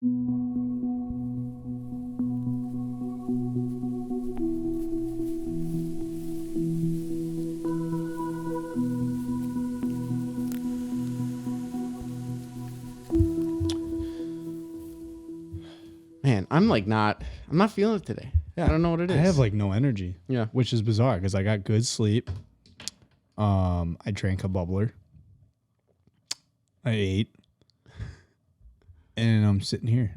Man, I'm not feeling it today. Yeah, I don't know what it is. I have like no energy. Yeah. Which is bizarre because I got good sleep. I drank a bubbler. I ate. And I'm sitting here.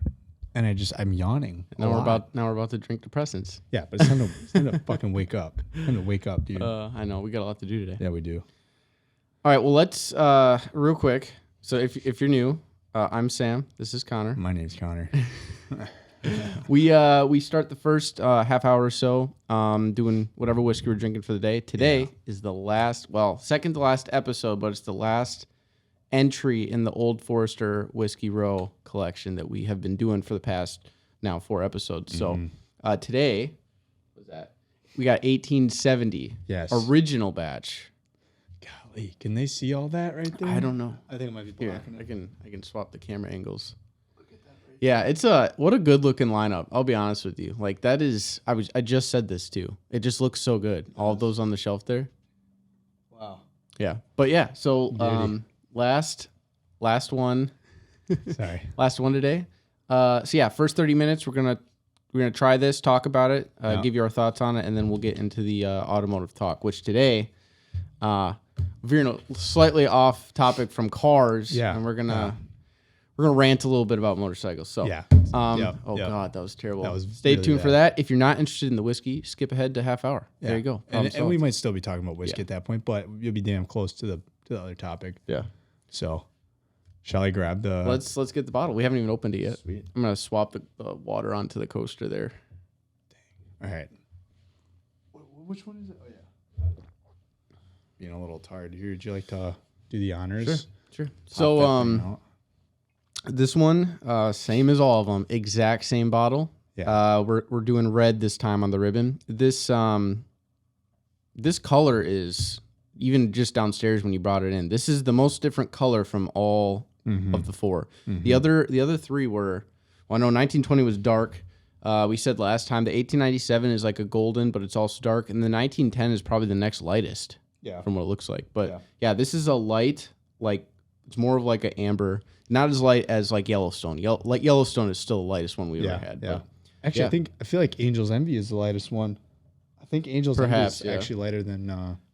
And I'm yawning. Now we're about to drink depressants. Yeah, but it's time to fucking wake up. Time to wake up, dude. I know, we got a lot to do today. Yeah, we do. All right, well, let's real quick. So if you're new, I'm Sam. This is Connor. My name's Connor. We start the first half hour or so doing whatever whiskey we're drinking for the day. Today is the second to last episode, but it's the last entry in the Old Forester Whiskey Row collection that we have been doing for the past now 4 episodes. So today, what was that? We got 1870. Yes. Original batch. Golly, can they see all that right there? I don't know. I think it might be blocking it. I can swap the camera angles. Yeah, it's what a good looking lineup. I'll be honest with you. Like that is, I just said this too. It just looks so good. All of those on the shelf there. Wow. Yeah, but yeah. So last one. Sorry. Last one today. So yeah, first 30 minutes we're gonna try this, talk about it, give you our thoughts on it, and then we'll get into the automotive talk. Which today, veering slightly off topic from cars. Yeah. And we're gonna rant a little bit about motorcycles. So yeah. God, that was terrible. Stay really tuned bad. for that. If you're not interested in the whiskey, skip ahead to half hour. Yeah. There you go. And we might still be talking about whiskey at that point, but you'll be damn close to the other topic. Yeah. So, shall I grab the? Let's get the bottle. We haven't even opened it yet. Sweet. I'm gonna swap the water onto the coaster there. All right. Which one is it? Oh yeah. Being a little tired here. Would you like to do the honors? Sure. So this one, same as all of them, exact same bottle. Yeah. We're doing red this time on the ribbon. This color is even just downstairs when you brought it in. This is the most different color from all of the 4. Mm-hmm. The other 3 were, well, I know 1920 was dark. We said last time the 1897 is like a golden, but it's also dark, and the 1910 is probably the next lightest. Yeah. From what it looks like, but yeah, this is a light, like it's more of like an amber, not as light as like Yellowstone. Yellowstone is still the lightest one we've ever had. Yeah. But Actually, I feel like Angel's Envy is the lightest one. I think Angel's Envy is actually lighter than.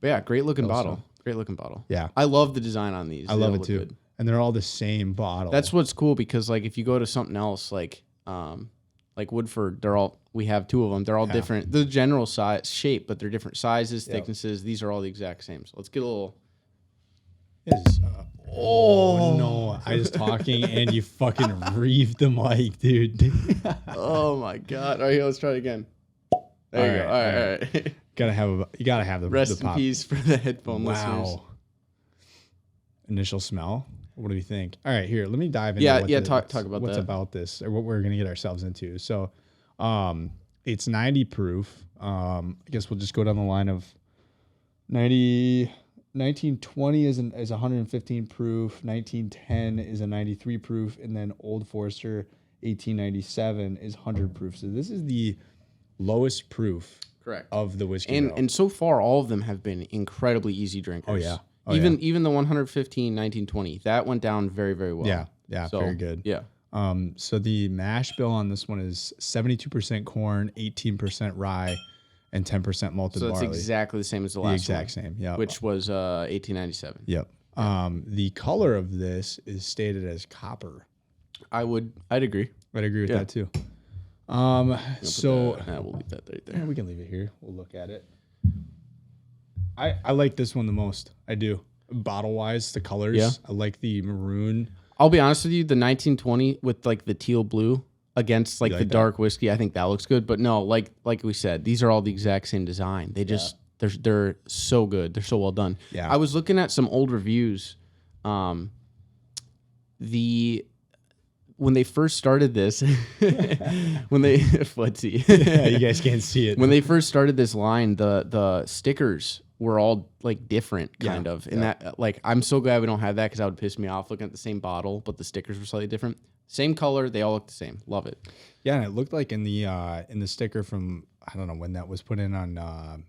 But yeah, great looking bottle. Great looking bottle. Yeah, I love the design on these. I love it too. Good. And they're all the same bottle. That's what's cool because like if you go to something else like Woodford, we have 2 of them. They're all different. The general size shape, but they're different sizes, thicknesses. These are all the exact same. So let's get a little. Oh no! I was talking and you fucking reeved the mic, dude. Oh my god! All right, let's try it again. There you go. All right. You gotta have the rest the pop. in peace for the headphone listeners. Initial smell. What do you think? All right, here. Let me dive into talk about what's about this or what we're gonna get ourselves into. So, it's 90 proof. I guess we'll just go down the line of 90. 1920 is 115 proof. 1910 is a 93 proof, and then Old Forester 1897 is 100 proof. So this is the lowest proof. Correct. Of the whiskey. And so far, all of them have been incredibly easy drinkers. Oh yeah. Even the 115 1920 that went down very, very well. Yeah, so, very good. Yeah. So the mash bill on this one is 72% corn, 18% rye, and 10% malted barley. So it's exactly the same as the last one. The exact same, yeah. Which was 1897. Yep. The color of this is stated as copper. I'd agree. I'd agree with that too. We'll leave that right there. Yeah, we can leave it here. We'll look at it. I like this one the most. I do. Bottle wise, the colors. Yeah. I like the maroon. I'll be honest with you, the 1920 with like the teal blue against like the dark whiskey, I think that looks good. But no, like we said, these are all the exact same design. They just they're so good. They're so well done. Yeah. I was looking at some old reviews. When they first started this, when they yeah, you guys can't see it. When they first started this line, the stickers were all like different kind of. And that like, I'm so glad we don't have that because that would piss me off looking at the same bottle, but the stickers were slightly different. Same color. They all look the same. Love it. Yeah. And it looked like in the sticker from, I don't know when that was put in on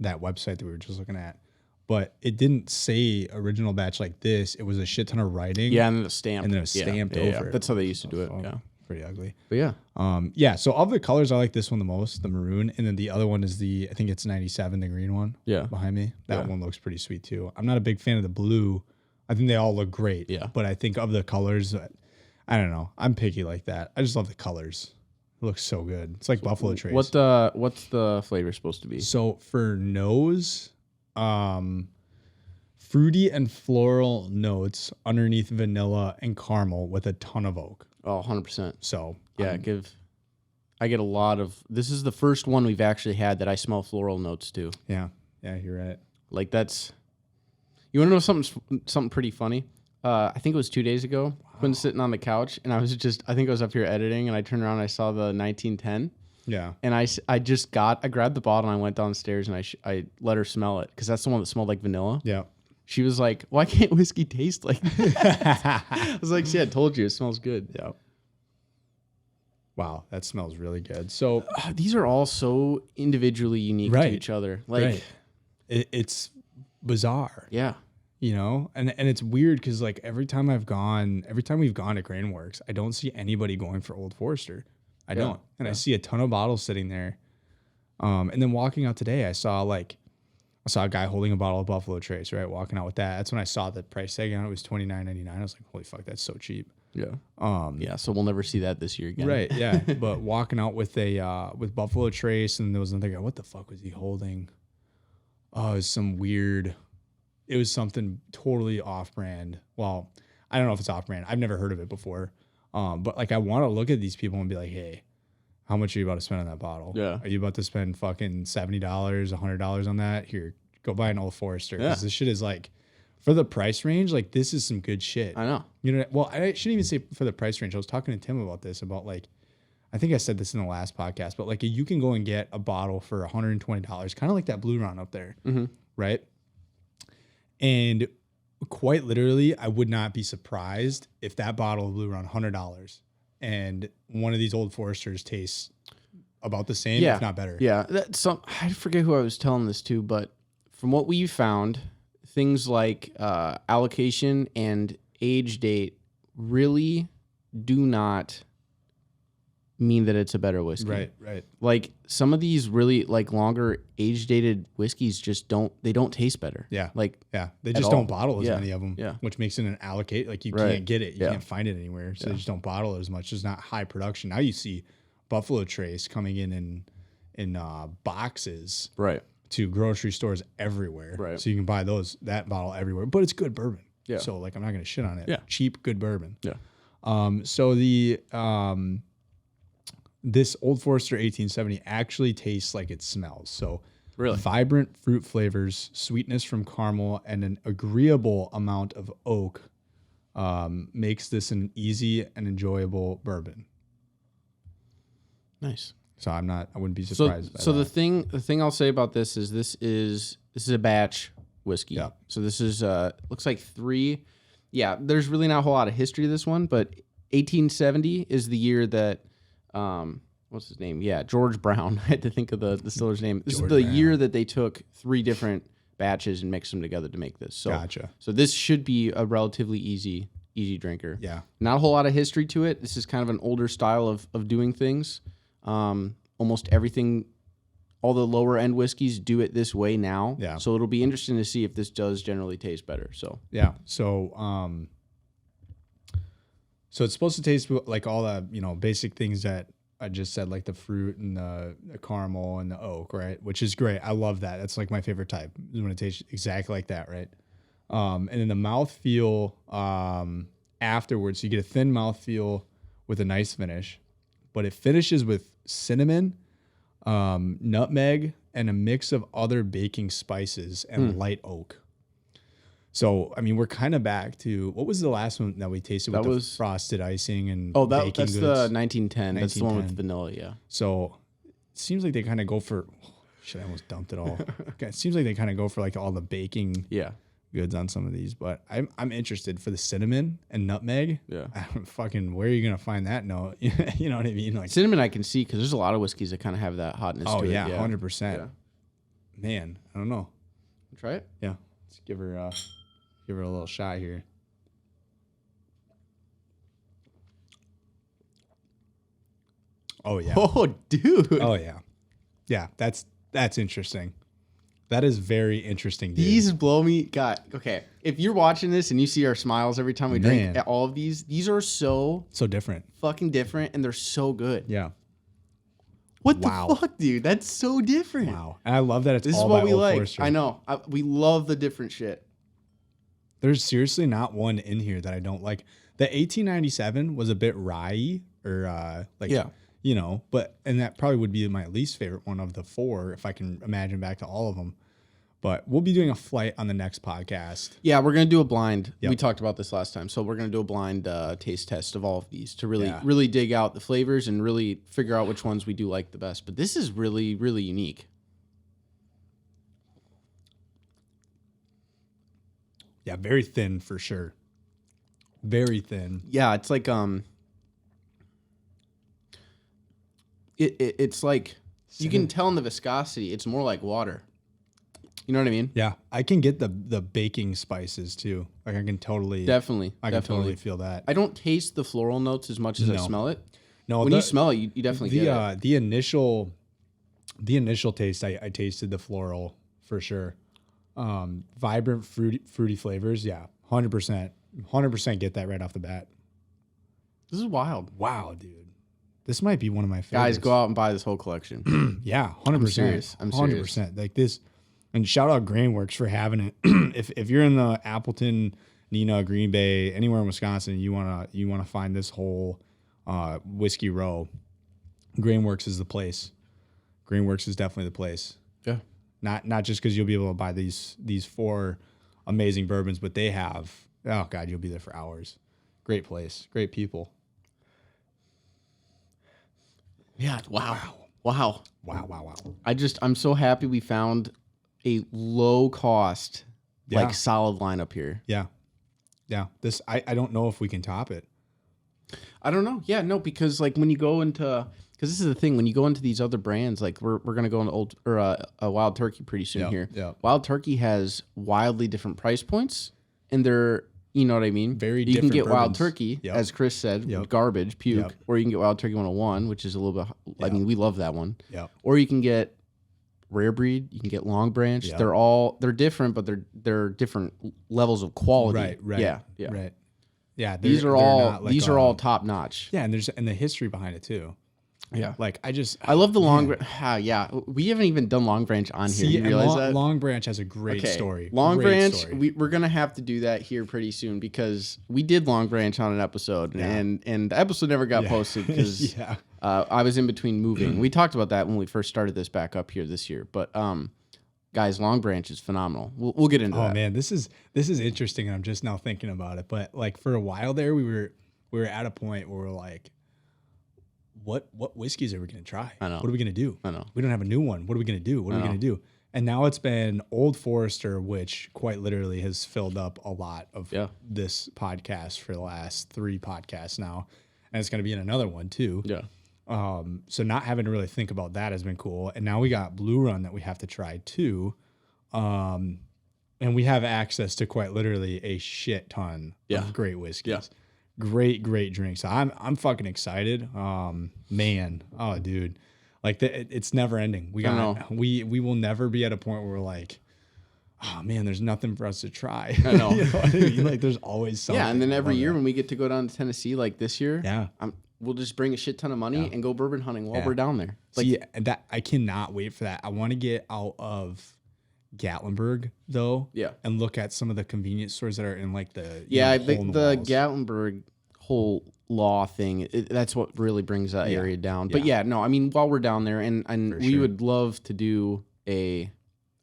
that website that we were just looking at, but it didn't say original batch like this. It was a shit ton of writing. Yeah. And then the stamp. And then it was stamped over. That's how they used to do it. Yeah. Pretty ugly. But yeah. Yeah. So of the colors, I like this one the most, the maroon. And then the other one is I think it's 97, the green one. Yeah. Behind me. That one looks pretty sweet too. I'm not a big fan of the blue. I think they all look great. Yeah. But I think of the colors, I don't know. I'm picky like that. I just love the colors. It looks so good. It's like Buffalo Trace. What's the flavor supposed to be? So for nose, fruity and floral notes underneath vanilla and caramel with a ton of oak. Oh, 100%. So yeah, I get a lot of, this is the first one we've actually had that I smell floral notes too. Yeah. Yeah, you're right. Like that's, you want to know something pretty funny? I think it was 2 days ago. Wow. Been sitting on the couch and I think I was up here editing and I turned around and I saw the 1910. Yeah. And I grabbed the bottle and I went downstairs and I let her smell it because that's the one that smelled like vanilla. Yeah. She was like, why can't whiskey taste like that? I was like, see, I told you, it smells good. Yeah. Wow, that smells really good. So these are all so individually unique to each other. Like it's bizarre. Yeah. You know, and it's weird because like every time we've gone to Grainworks, I don't see anybody going for Old Forester. I don't. And I see a ton of bottles sitting there. And then walking out today, I saw a guy holding a bottle of Buffalo Trace, right? Walking out with that. That's when I saw the price tag on it. It was $29.99. I was like, holy fuck, that's so cheap. Yeah. Yeah. So we'll never see that this year again. Right. Yeah. But walking out with with Buffalo Trace, and there was another guy. What the fuck was he holding? Oh, it was something totally off brand. Well, I don't know if it's off brand. I've never heard of it before. But like, I want to look at these people and be like, hey, how much are you about to spend on that bottle? Yeah. Are you about to spend fucking $70, $100 on that? Here, go buy an Old Forester. Because this shit is like, for the price range, like this is some good shit. I know. You know, well, I shouldn't even say for the price range. I was talking to Tim about this, about like, I think I said this in the last podcast, but like you can go and get a bottle for $120, kind of like that Blue Round up there, right? And quite literally, I would not be surprised if that bottle of Blue Round, $100, and one of these Old Foresters tastes about the same, if not better. Yeah. I forget who I was telling this to, but from what we found, things like allocation and age date really do not mean that it's a better whiskey. Right. Like some of these really like longer age dated whiskeys just don't taste better. Yeah. Like they just don't bottle as many of them. Yeah. Which makes it an allocate. Like you can't get it. You can't find it anywhere. So they just don't bottle it as much. There's not high production. Now you see Buffalo Trace coming in boxes. Right. To grocery stores everywhere. Right. So you can buy that bottle everywhere. But it's good bourbon. Yeah. So like I'm not gonna shit on it. Yeah. Cheap, good bourbon. Yeah. So this Old Forester 1870 actually tastes like it smells. So really vibrant fruit flavors, sweetness from caramel, and an agreeable amount of oak makes this an easy and enjoyable bourbon. Nice. So I wouldn't be surprised. So the thing I'll say about this is this is a batch whiskey. Yeah. So this is looks like 3. Yeah, there's really not a whole lot of history to this one, but 1870 is the year that what's his name? Yeah, George Brown. I had to think of the distiller's name. This is the year that they took 3 different batches and mixed them together to make this. So gotcha. So this should be a relatively easy drinker. Yeah. Not a whole lot of history to it. This is kind of an older style of doing things. Almost everything, all the lower end whiskeys do it this way now. Yeah. So it'll be interesting to see if this does generally taste better. So yeah. So so it's supposed to taste like all the basic things that I just said, like the fruit and the caramel and the oak, right? Which is great. I love that. That's like my favorite type, is when it tastes exactly like that, right? And then the mouthfeel afterwards, so you get a thin mouthfeel with a nice finish, but it finishes with cinnamon, nutmeg, and a mix of other baking spices and light oak. So, I mean, we're kind of back to, what was the last one that we tasted with the frosted icing and baking that's goods? the 1910. That's the one with vanilla, yeah. So, it seems like they kind of go for Shit, I almost dumped it all. Okay, it seems like they kind of go for like all the baking goods on some of these, but I'm interested for the cinnamon and nutmeg. Yeah. Fucking, where are you gonna find that note? You know what I mean? Like cinnamon, I can see because there's a lot of whiskeys that kind of have that hotness. Oh to yeah, it. 100%. Man, I don't know. Try it. Yeah, let's give her a little shot here. Oh yeah. Oh dude. Oh yeah. Yeah, that's interesting. That is very interesting, dude. These blow me. God, okay. If you're watching this and you see our smiles every time we drink all of these are so different. Fucking different, and they're so good. Yeah. What the fuck, dude? That's so different. Wow. And I love that it's this all is what by we Old like. Forester. I know. We love the different shit. There's seriously not one in here that I don't like. The 1897 was a bit rye or you know, and that probably would be my least favorite one of the four if I can imagine back to all of them. But we'll be doing a flight on the next podcast. Yeah, we're gonna do a blind. Yep. We talked about this last time, so we're gonna do a blind taste test of all of these to really dig out the flavors and really figure out which ones we do like the best. But this is really, really unique. Yeah, very thin for sure. Very thin. Yeah, it's like it's like you can tell in the viscosity. It's more like water. You know what I mean? Yeah, I can get the baking spices too. Like I can totally definitely can totally feel that. I don't taste the floral notes as much as I smell it. No, when you smell it, you definitely get it. The initial taste, I tasted the floral for sure. Vibrant fruity flavors, yeah, 100% get that right off the bat. This is wild. Wow, dude. This might be one of my favorites. Guys, go out and buy this whole collection. Yeah, 100%. I'm serious. 100%. Like this, and shout out Grainworks for having it. If you're in the Appleton, Neenah, Green Bay, anywhere in Wisconsin, you wanna find this whole whiskey row, Grainworks is the place. Grainworks is definitely the place. Yeah. Not just because you'll be able to buy these four amazing bourbons, but they have, oh God, you'll be there for hours. Great place, great people. Yeah. Wow. Wow. Wow. Wow. Wow. I'm so happy we found a low cost, like solid lineup here. Yeah. Yeah. This, I don't know if we can top it. I don't know. Yeah, no, because like when you go into, because this is the thing, when you go into these other brands, like we're gonna go into a Wild Turkey pretty soon here. Yeah. Wild Turkey has wildly different price points, and they're, you know what I mean? Very You can different get Wild bourbons. Turkey, as Chris said, garbage, puke, or you can get Wild Turkey 101, which is a little bit, I mean, we love that one. Yeah. Or you can get Rare Breed, you can get Long Branch. Yeah. They're different, but they're different levels of quality. Right. Yeah. Right. Yeah. These are all top notch. Yeah, and there's the history behind it too. Yeah. Like I love the Long Branch. Yeah. We haven't even done Long Branch on here. You realize that? Long Branch has a great story. Long Great Branch, story. we're going to have to do that here pretty soon because we did Long Branch on an episode and the episode never got posted because I was in between moving. We talked about that when we first started this back up here this year. But guys, Long Branch is phenomenal. We'll get into that. Oh man, this is interesting, and I'm just now thinking about it. But like for a while there, we were at a point where we're like, what whiskeys are we gonna try? I know. What are we gonna do? I know. We don't have a new one. What are we gonna do? What are we gonna do? And now it's been Old Forester, which quite literally has filled up a lot of this podcast for the last 3 podcasts now, and it's gonna be in another one too. Yeah. So not having to really think about that has been cool. And now we got Blue Run that we have to try too. And we have access to quite literally a shit ton of great whiskeys. Yeah. Great drinks. I'm fucking excited. Man. Oh dude. Like it's never ending. We will never be at a point where we're like, oh man, there's nothing for us to try. I know. You know what I mean? Like there's always something. Yeah. And then every year when we get to go down to Tennessee, like this year, we'll just bring a shit ton of money and go bourbon hunting while we're down there. Like, see, that I cannot wait for that. I want to get out of Gatlinburg though, and look at some of the convenience stores that are in like the the Gatlinburg whole law thing. That's what really brings that area down. But I mean, while we're down there, and we would love to do a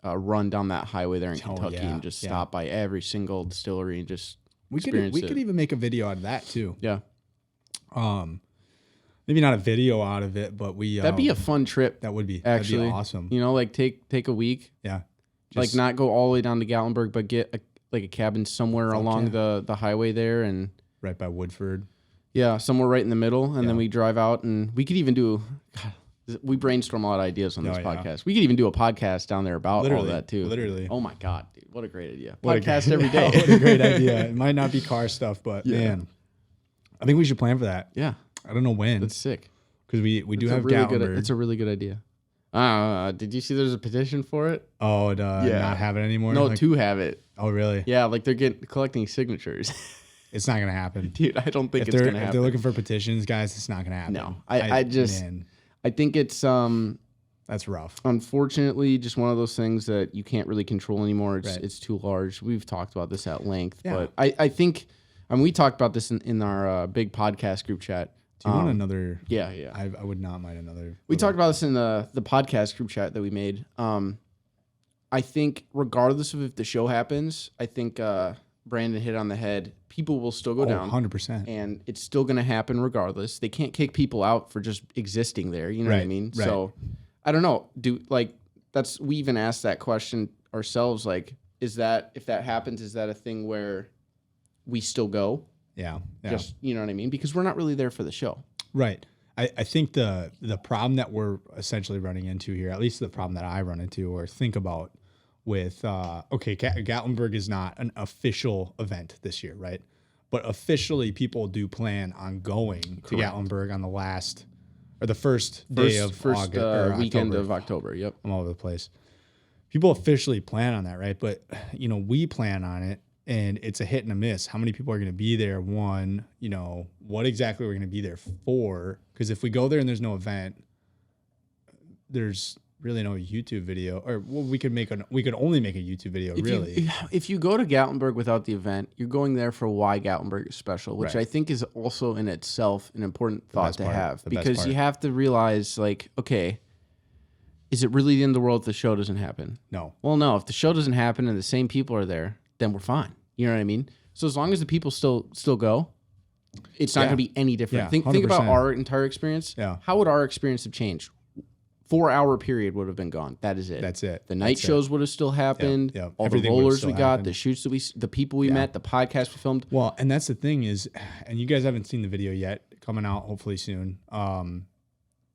run down that highway there in Kentucky and just stop by every single distillery and just we could even make a video out of that too. Yeah. maybe not a video out of it, but we That'd be a fun trip. that would be actually that'd be awesome. You know, like take a week. Yeah. Like not go all the way down to Gatlinburg, but get a cabin somewhere along the highway there, and right by Woodford. Yeah, somewhere right in the middle, and then we drive out, and we could even do. God, we brainstorm a lot of ideas on this podcast. We could even do a podcast down there about all that too. Literally. Oh my God, dude, what a great idea! Podcast every day. What a great idea. It might not be car stuff, but man, I think we should plan for that. Yeah. I don't know when. That's sick. Because we do have really Gatlinburg. It's a really good idea. Did you see there's a petition for it? Oh, not have it anymore? No, to have it. Oh, really? Yeah, like they're collecting signatures. It's not going to happen. Dude, I don't think it's going to happen. If they're looking for petitions, guys, it's not going to happen. No. I think it's that's rough. Unfortunately, just one of those things that you can't really control anymore. It's too large. We've talked about this at length, but I think we talked about this in our big podcast group chat. Do you want another? Yeah. I would not mind another. We talked about this in the podcast group chat that we made. I think regardless of if the show happens, I think Brandon hit on the head. People will still go down 100%. And it's still going to happen regardless. They can't kick people out for just existing there. You know what I mean? Right. So I don't know. We even asked that question ourselves. Like, if that happens, is that a thing where we still go? Yeah. Just, you know what I mean? Because we're not really there for the show. Right. I think the problem that we're essentially running into here, at least the problem that I run into or think about with, Gatlinburg is not an official event this year, right? But officially people do plan on going to Gatlinburg on the first day of August, or weekend October. of October. Yep. I'm all over the place. People officially plan on that, right? But, we plan on it. And it's a hit and a miss. How many people are going to be there? One, what exactly we're going to be there for? Because if we go there and there's no event, there's really no YouTube video. Or we could only make a YouTube video. If you go to Gatlinburg without the event, you're going there for why Gatlinburg is special, which I think is also in itself an important thought to have, because you have to realize, like, okay, is it really the end of the world if the show doesn't happen? No. Well, no. If the show doesn't happen and the same people are there, then we're fine. You know what I mean? So as long as the people still go, it's not going to be any different. Yeah, think about our entire experience. Yeah. How would our experience have changed? 4-hour period would have been gone. That is it. That's it. The night shows would have still happened. Yep. All Everything the rollers we got, happened. the shoots the people we met, the podcast we filmed. Well, and that's the thing is, and you guys haven't seen the video yet, coming out hopefully soon.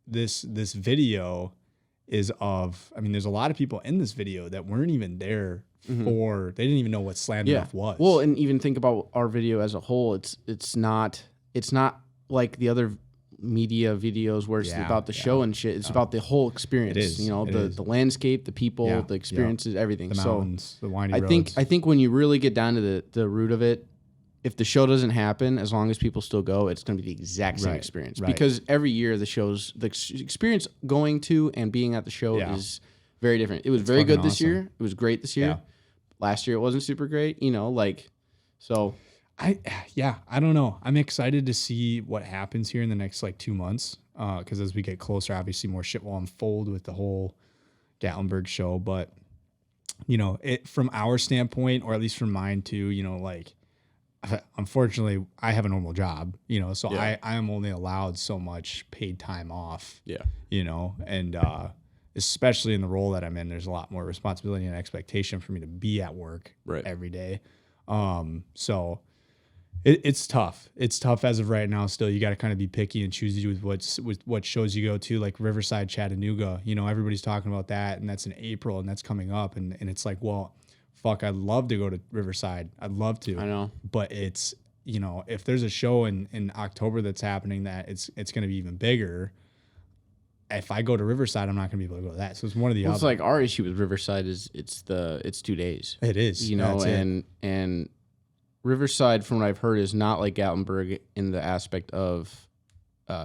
This video is there's a lot of people in this video that weren't even there for, they didn't even know what slammedenuff was. Well, and even think about our video as a whole. It's not like the other media videos where it's about the show and shit. It's about the whole experience. It is. The landscape, the people, the experiences, everything. The mountains, the windy roads. I think when you really get down to the root of it, if the show doesn't happen, as long as people still go, it's going to be the exact same experience. Right. Because every year the experience going to and being at the show is very different. It was very good this year. It was great this year. Yeah. Last year it wasn't super great. So. I don't know. I'm excited to see what happens here in the next 2 months. Because as we get closer, obviously more shit will unfold with the whole Gatlinburg show. But from our standpoint, or at least from mine too, unfortunately, I have a normal job, so I am only allowed so much paid time off. Yeah. And especially in the role that I'm in, there's a lot more responsibility and expectation for me to be at work every day. So it's tough. It's tough as of right now. Still, you got to kind of be picky and choosy with what shows you go to, like Riverside, Chattanooga. Everybody's talking about that, and that's in April, and that's coming up, and it's like, well, fuck, I'd love to go to Riverside. I'd love to. I know. But it's, if there's a show in October that's happening that it's going to be even bigger, if I go to Riverside, I'm not going to be able to go to that. So it's one of the other. It's like our issue with Riverside is it's 2 days. It is. And Riverside, from what I've heard, is not like Gatlinburg in the aspect of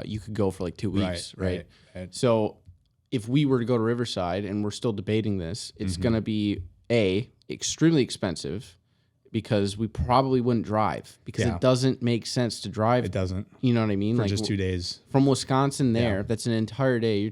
you could go for 2 weeks, right? So if we were to go to Riverside, and we're still debating this, it's going to be extremely expensive, because we probably wouldn't drive, because it doesn't make sense to drive. It doesn't. You know what I mean? For just 2 days. From Wisconsin there, that's an entire day.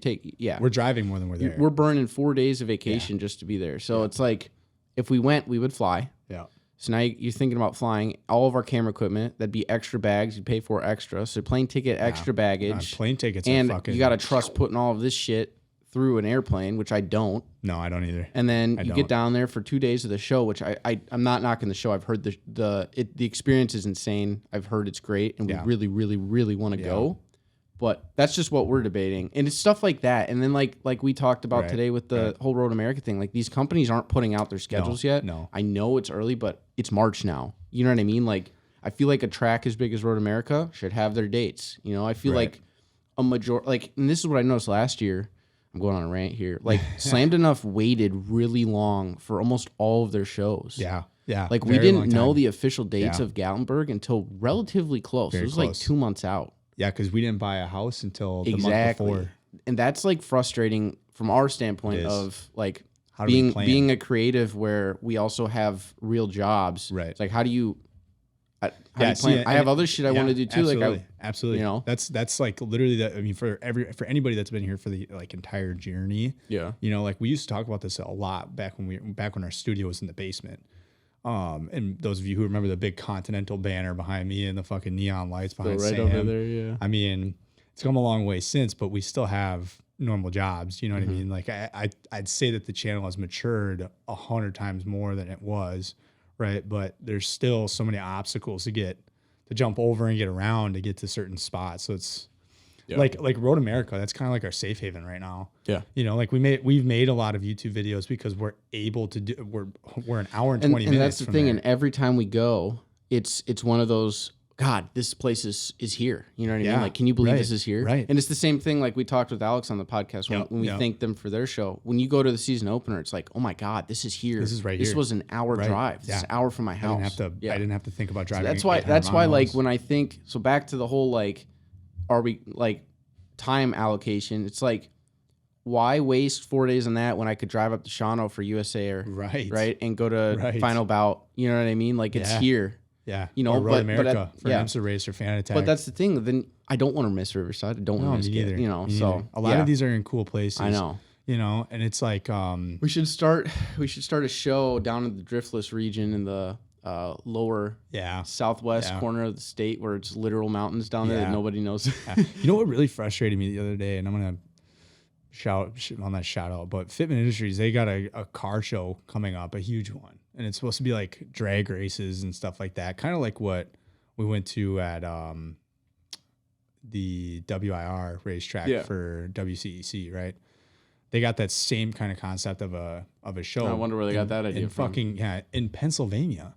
We're driving more than we're there. We're burning 4 days of vacation just to be there. So it's like, if we went, we would fly. Yeah. So now you're thinking about flying all of our camera equipment. That'd be extra bags. You'd pay for extra. So plane ticket, extra baggage. Plane tickets and are fucking... you got to trust putting all of this shit through an airplane, which I don't. No, I don't either. And then you get down there for 2 days of the show, which I'm not knocking the show. I've heard the experience is insane. I've heard it's great, and we really, really, really want to go. But that's just what we're debating. And it's stuff like that. And then like we talked about today with the whole Road America thing, like these companies aren't putting out their schedules yet. No. I know it's early, but it's March now. You know what I mean? Like, I feel like a track as big as Road America should have their dates. You know, I feel like a majority, like, and this is what I noticed last year. I'm going on a rant here. Like, slammedenuff waited really long for almost all of their shows. Yeah. Yeah. Like, we didn't know the official dates of Gatlinburg until relatively close. It was like 2 months out. Yeah, because we didn't buy a house until the month before. And that's like frustrating from our standpoint of like being a creative where we also have real jobs. Right. It's like, how do you plan? I have other shit I want to do too. Absolutely. Like absolutely. You know, that's like literally that. I mean, for anybody that's been here for the like entire journey. Yeah. You know, like we used to talk about this a lot back when our studio was in the basement. And those of you who remember the big Continental banner behind me and the fucking neon lights behind right Sam, over there, yeah. I mean, it's come a long way since, but we still have normal jobs. You know what I mean? Like I'd say that the channel has matured 100 times more than it was, right? But there's still so many obstacles to jump over and get around to get to certain spots. So it's like Road America. That's kind of like our safe haven right now. Yeah, you know, like we've made a lot of YouTube videos because we're able to do. We're an hour and 20 minutes. And that's the thing. There. And every time we go, it's one of those. God, this place is here. You know what I mean? Like, can you believe this is here? Right. And it's the same thing. Like we talked with Alex on the podcast when we thanked them for their show. When you go to the season opener, it's like, oh my God, this is here. This is right here. here. This was an hour drive. This is an hour from my house. I didn't have to think about driving. So that's why like when I think, so back to the whole, like, are we like time allocation? It's like, why waste 4 days on that when I could drive up to Shawano for USA right? And go to Final Bout. You know what I mean? Like it's here. Yeah, you know, or Road America for IMSA race or Fan Attack. But that's the thing. Then I don't want to miss Riverside. I don't want to miss either. You know, a lot of these are in cool places. I know. You know, and it's like we should start a show down in the Driftless region in the lower southwest corner of the state where it's literal mountains down there that nobody knows. You know what really frustrated me the other day, and I'm gonna shout out, but Fitment Industries, they got a car show coming up, a huge one. And it's supposed to be like drag races and stuff like that. Kind of like what we went to at the WIR racetrack for WCEC, right? They got that same kind of concept of a show. I wonder where they got that idea from. In Pennsylvania.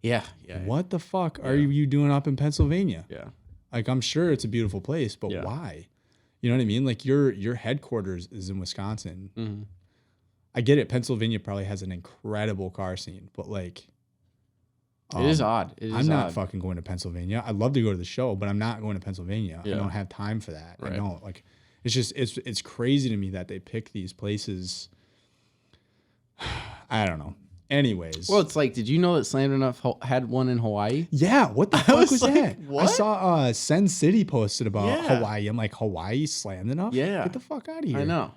Yeah. What the fuck are you doing up in Pennsylvania? Yeah. Like, I'm sure it's a beautiful place, but why? You know what I mean? Like your headquarters is in Wisconsin. Mm-hmm. I get it. Pennsylvania probably has an incredible car scene, but like, it is odd. I'm not fucking going to Pennsylvania. I'd love to go to the show, but I'm not going to Pennsylvania. I don't have time for that. Right. I don't like. It's just it's crazy to me that they pick these places. I don't know. Anyways, well, it's like, did you know that slammedenuff had one in Hawaii? Yeah, what the fuck was that? What? I saw Sen City posted about Hawaii. I'm like, Hawaii slammedenuff? Yeah, get the fuck out of here. I know.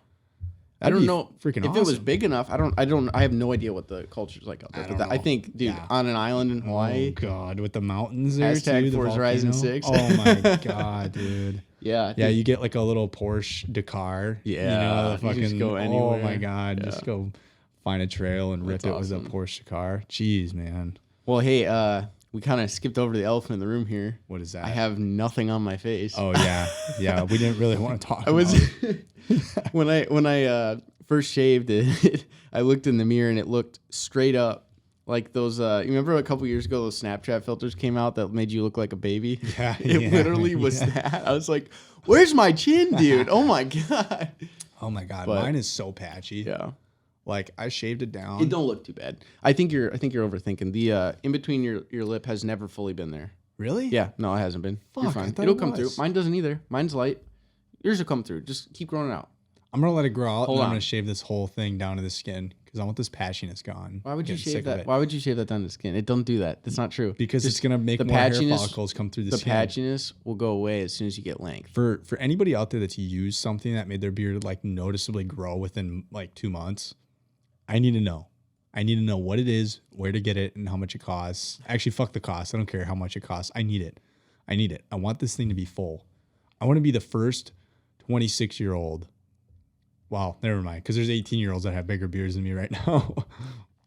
That'd I don't know freaking if awesome. it was big enough. I have no idea what the culture's like out there. I think, dude, on an island in Hawaii. Oh God, with the mountains there hashtag too. Forza Horizon 6. Oh my God, dude. Yeah. Yeah, you get like a little Porsche Dakar. Yeah. You know, the fucking, just go anywhere. Oh my God, just go find a trail and rip it with a Porsche Dakar. Jeez, man. Well, hey, we kind of skipped over the elephant in the room here. What is that? I have nothing on my face. Oh yeah, yeah. We didn't really want to talk. About it. when I first shaved it, I looked in the mirror and it looked straight up like those. You remember a couple years ago those Snapchat filters came out that made you look like a baby? Yeah, it literally was that. I was like, "Where's my chin, dude? Oh my God." Oh my God, mine is so patchy. Yeah. Like I shaved it down. It don't look too bad. I think you're overthinking. The in between your lip has never fully been there. Really? Yeah. No, it hasn't been. Fuck, you're fine. I It'll it come was. through. Mine doesn't either. Mine's light. Yours will come through. Just keep growing it out. I'm gonna let it grow out. Hold and on. I'm gonna shave this whole thing down to the skin because I want this patchiness gone. Why would you shave that? Why would you shave that down to the skin? It don't do that. That's not true. Because it's gonna make more hair follicles come through the skin. The patchiness will go away as soon as you get length. For anybody out there that's used something that made their beard like noticeably grow within like 2 months, I need to know. I need to know what it is, where to get it, and how much it costs. Actually, fuck the cost. I don't care how much it costs. I need it. I want this thing to be full. I want to be the first 26-year-old. Wow, never mind. Because there's 18-year-olds that have bigger beards than me right now.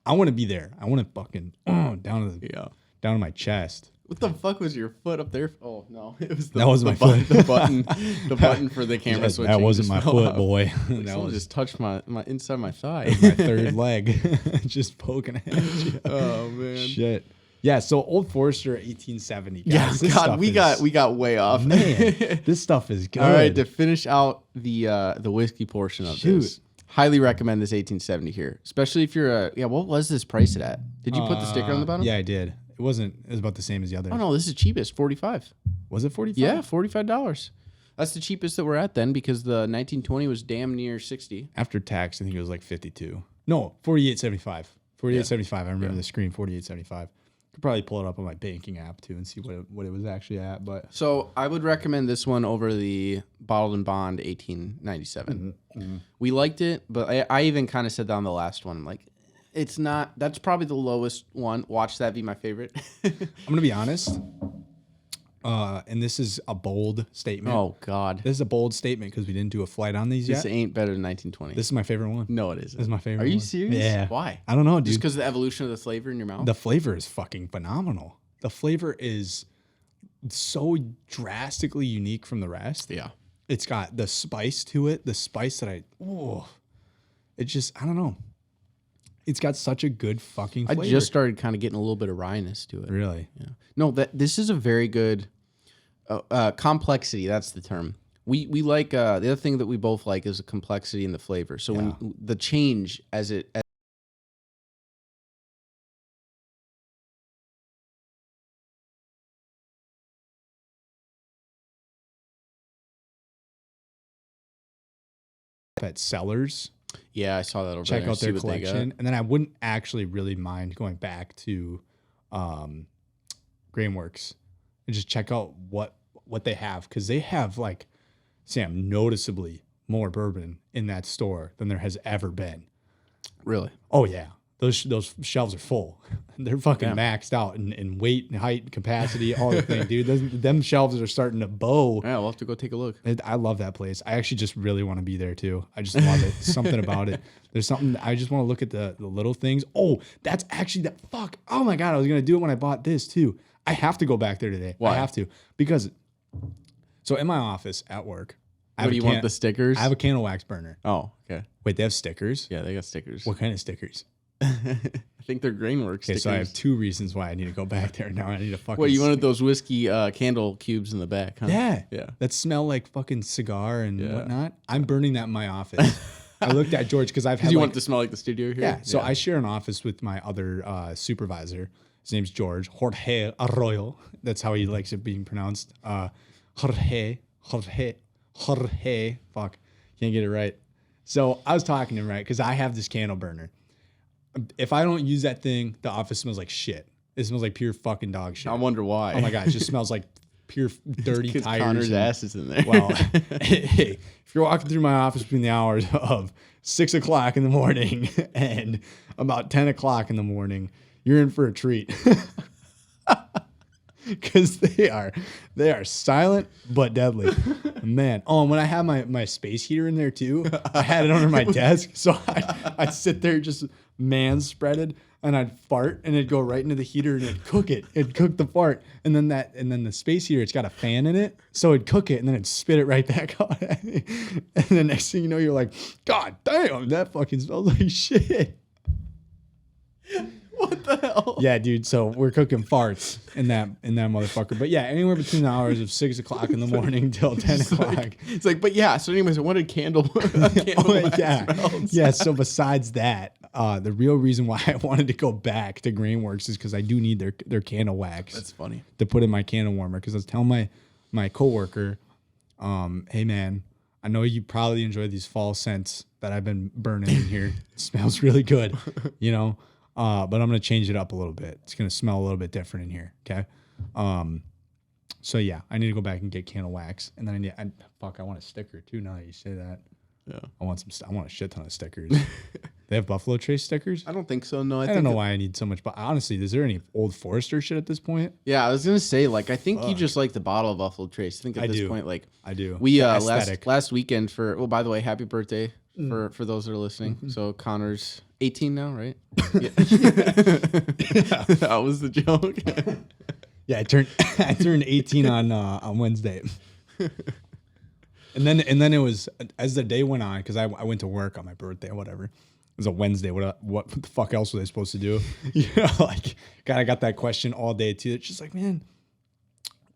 I want to be there. I want to fucking down to my chest. What the fuck was your foot up there? Oh no, it was that was my button, foot. the button for the camera switching. That wasn't my foot, out. boy. That was just touched my inside my thigh. my third leg, just poking at you. Oh man, shit. Yeah, so Old Forester 1870. Guys, yeah, God, we got way off. Man, this stuff is good. All right, to finish out the whiskey portion of this. Highly recommend this 1870 here, especially if you're what was this priced at? Did you put the sticker on the bottom? Yeah, I did. It was about the same as the other. Oh no, this is cheapest, 45. Was it 45? Yeah, $45. That's the cheapest that we're at then, because the 1920 was damn near 60. After tax, I think it was like 52. No, 48.75. 48.75. I remember the screen, 48.75. Could probably pull it up on my banking app too and see what it was actually at. But so I would recommend this one over the Bottled and Bond 1897. We liked it, but I even kind of said that on the last one. I'm like, it's not. That's probably the lowest one. Watch that be my favorite. I'm gonna be honest. And this is a bold statement. Oh God, this is a bold statement because we didn't do a flight on these yet. This ain't better than 1920. This is my favorite one. No, it isn't. This is my favorite. Are you one. serious? Yeah. Why? I don't know, dude. Just because of the evolution of the flavor in your mouth. The flavor is fucking phenomenal. The flavor is so drastically unique from the rest. Yeah. It's got the spice to it. The spice that it's just, I don't know. It's got such a good fucking flavor. I just started kind of getting a little bit of wryness to it. Really? Yeah. No, this is a very good complexity. That's the term. We like the other thing that we both like is the complexity in the flavor. So when the change as at Sellers. Yeah, I saw that over Check there. out their collection. And then I wouldn't actually really mind going back to Grainworks and just check out what they have. Because they have, like, Sam, noticeably more bourbon in that store than there has ever been. Really? Oh, yeah. Those shelves are full. They're fucking maxed out in weight and height and capacity, all the thing, dude. Them shelves are starting to bow. Yeah, we'll have to go take a look. I love that place. I actually just really want to be there too. I just love it. Something about it. There's something. I just want to look at the little things. Oh, that's actually that. Fuck. Oh my God. I was going to do it when I bought this too. I have to go back there today. Why? I have to. Because, so in my office at work, What do you want, the stickers? I have a candle wax burner. Oh, okay. Wait, they have stickers? Yeah, they got stickers. What kind of stickers? I think they're Grainworks stickers. So I have two reasons why I need to go back there now. I need to fucking. What, you wanted those whiskey candle cubes in the back, huh? Yeah. Yeah. That smell like fucking cigar and whatnot. I'm burning that in my office. I looked at George because I've had. You want it to smell like the studio here? Yeah. So I share an office with my other supervisor. His name's George Jorge Arroyo. That's how he likes it being pronounced. Jorge. Fuck, can't get it right. So I was talking to him, right? Because I have this candle burner. If I don't use that thing, the office smells like shit. It smells like pure fucking dog shit. I wonder why. Oh my God, it just smells like pure dirty tires. Connor's ass is in there. Well, hey, if you're walking through my office between the hours of 6 o'clock in the morning and about 10 o'clock in the morning, you're in for a treat. Because they are silent but deadly, man. Oh, and when I have my space heater in there too, I had it under my desk, so I'd sit there just man-spreaded, and I'd fart, and it'd go right into the heater, and it'd cook it. It'd cook the fart, and then the space heater, it's got a fan in it, so it'd cook it, and then it'd spit it right back out at me. And the next thing you know, you're like, God damn, that fucking smells like shit. What the hell? Yeah, dude. So we're cooking farts in that motherfucker. But yeah, anywhere between the hours of 6 o'clock in the morning till 10 o'clock. It's like, but yeah. So anyways, I wanted candle. Yeah. So besides that, the real reason why I wanted to go back to Grainworks is because I do need their candle wax. That's funny. To put in my candle warmer. Because I was telling my coworker, hey man, I know you probably enjoy these fall scents that I've been burning in here. It smells really good, you know. But I'm going to change it up a little bit. It's going to smell a little bit different in here. Okay. So yeah, I need to go back and get candle wax. And then I want a sticker too. Now that you say that, yeah, I want a shit ton of stickers. They have Buffalo Trace stickers? I don't think so. No, I don't know why I need so much. But honestly, is there any Old Forester shit at this point? Yeah, I was gonna say, like, I think you just like the bottle of Buffalo Trace. I think at this point, like, I do. We last weekend for. Well, by the way, happy birthday for those that are listening. So Connor's 18 now, right? Yeah. That was the joke. Yeah, I turned 18 on Wednesday. And then it was, as the day went on, because I went to work on my birthday or whatever. It was a Wednesday. What the fuck else were they supposed to do? You know, like, God, I got that question all day too. It's just like, man,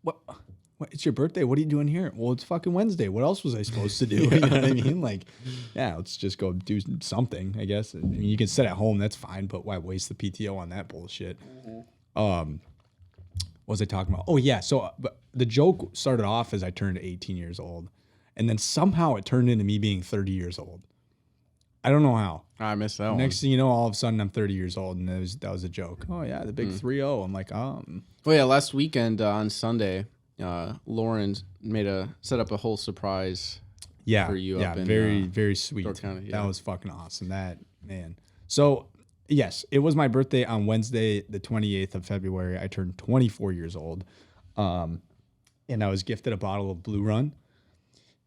what? It's your birthday. What are you doing here? Well, it's fucking Wednesday. What else was I supposed to do? You know what I mean? Like, yeah, let's just go do something, I guess. I mean, you can sit at home. That's fine. But why waste the PTO on that bullshit? What was I talking about? Oh, yeah. So the joke started off as I turned 18 years old. And then somehow it turned into me being 30 years old. I don't know how. I missed that one. Next thing you know, all of a sudden I'm 30 years old, and that was a joke. Oh yeah, the big 3-0. I'm like, Well, yeah, last weekend on Sunday, Lauren set up a whole surprise. Yeah, for you. Up in, very sweet. Door County, That was fucking awesome. That, man. So yes, it was my birthday on Wednesday, the 28th of February. I turned 24 years old, and I was gifted a bottle of Blue Run.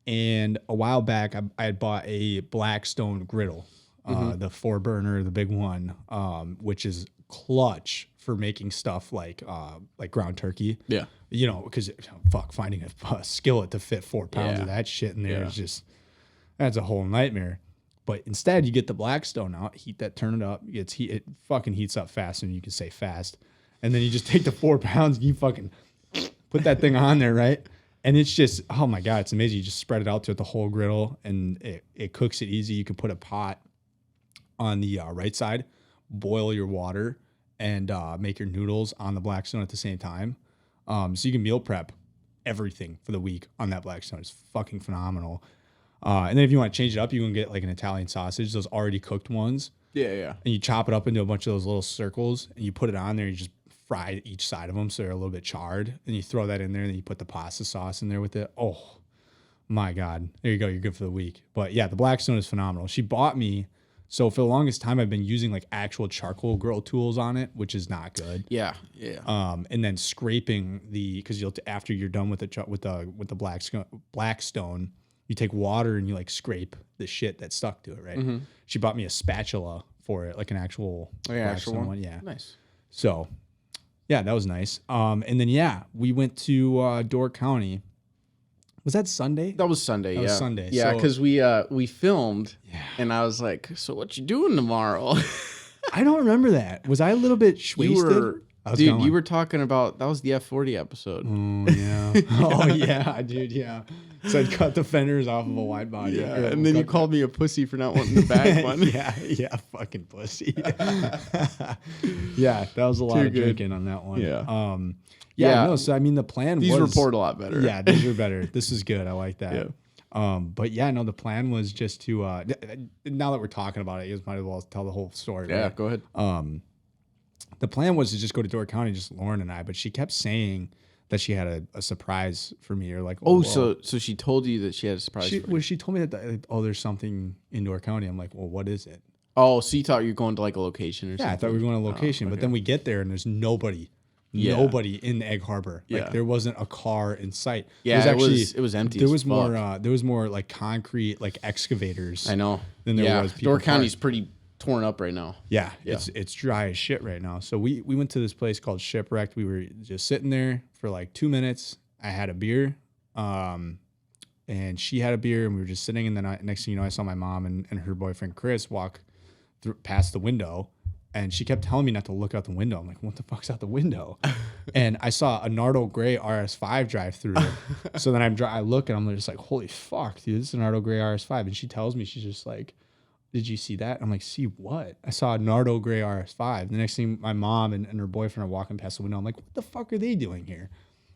And a while back, I had bought a Blackstone griddle, the 4-burner, the big one, which is clutch for making stuff like ground turkey. Yeah. You know, because finding a skillet to fit 4 pounds of that shit in there is just, that's a whole nightmare. But instead, you get the Blackstone out, turn it up. It fucking heats up fast, and you can say fast. And then you just take the 4 pounds and you fucking put that thing on there, right? And it's just, oh my God, it's amazing. You just spread it out throughout the whole griddle, and it cooks it easy. You can put a pot on the right side, boil your water, and make your noodles on the Blackstone at the same time. So you can meal prep everything for the week on that Blackstone. It's fucking phenomenal. And then if you want to change it up, you can get like an Italian sausage, those already cooked ones. Yeah. And you chop it up into a bunch of those little circles, and you put it on there, and you just fry each side of them so they're a little bit charred, and you throw that in there, and then you put the pasta sauce in there with it. Oh my God, there you go, you're good for the week. But yeah, the Blackstone is phenomenal. She bought me, so for the longest time I've been using like actual charcoal grill tools on it, which is not good. Yeah. And then scraping because after you're done with the Blackstone, you take water and you like scrape the shit that's stuck to it, right? Mm-hmm. She bought me a spatula for it, like an actual Blackstone one. Yeah, nice. So yeah, that was nice. And then, we went to Door County. Was that Sunday? That was Sunday, That was Sunday. Yeah, because we filmed, and I was like, so what you doing tomorrow? I don't remember that. Was I a little bit wasted? You were talking about, that was the F40 episode. Oh, yeah. Oh, yeah, dude, yeah. So I'd cut the fenders off of a wide body. Yeah, and then you called me a pussy for not wanting the back one. yeah, fucking pussy. Yeah, that was a lot of drinking on that one. Yeah. No, so I mean, the plan these was... These report a lot better. Yeah, these are better. This is good. I like that. Yeah. But yeah, no, the plan was just to, now that we're talking about it, you might as well tell the whole story. Yeah, right? Go ahead. The plan was to just go to Door County, just Lauren and I, but she kept saying that she had a surprise for me, or like, so she told you that she had a surprise for me. She told me that, there's something in Door County. I'm like, well, what is it? Oh, so you thought you were going to like a location or something? Yeah, I thought we were going to a location, but then we get there and there's nobody in Egg Harbor. Like there wasn't a car in sight. Yeah, it was empty. There was more like concrete, like excavators. I know. Than there was people. Door County's pretty torn up right now. Yeah. It's dry as shit right now. So we went to this place called Shipwrecked. We were just sitting there for like 2 minutes. I had a beer, and she had a beer, and we were just sitting. And then next thing you know, I saw my mom and her boyfriend Chris walk past the window, and she kept telling me not to look out the window. I'm like, what the fuck's out the window? And I saw a Nardo Gray RS5 drive through. So then I look, and I'm just like, holy fuck, dude, this is a Nardo Gray RS5. And she tells me, she's just like, did you see that? I'm like, see what? I saw a Nardo Gray RS5. The next thing, my mom and her boyfriend are walking past the window. I'm like, what the fuck are they doing here?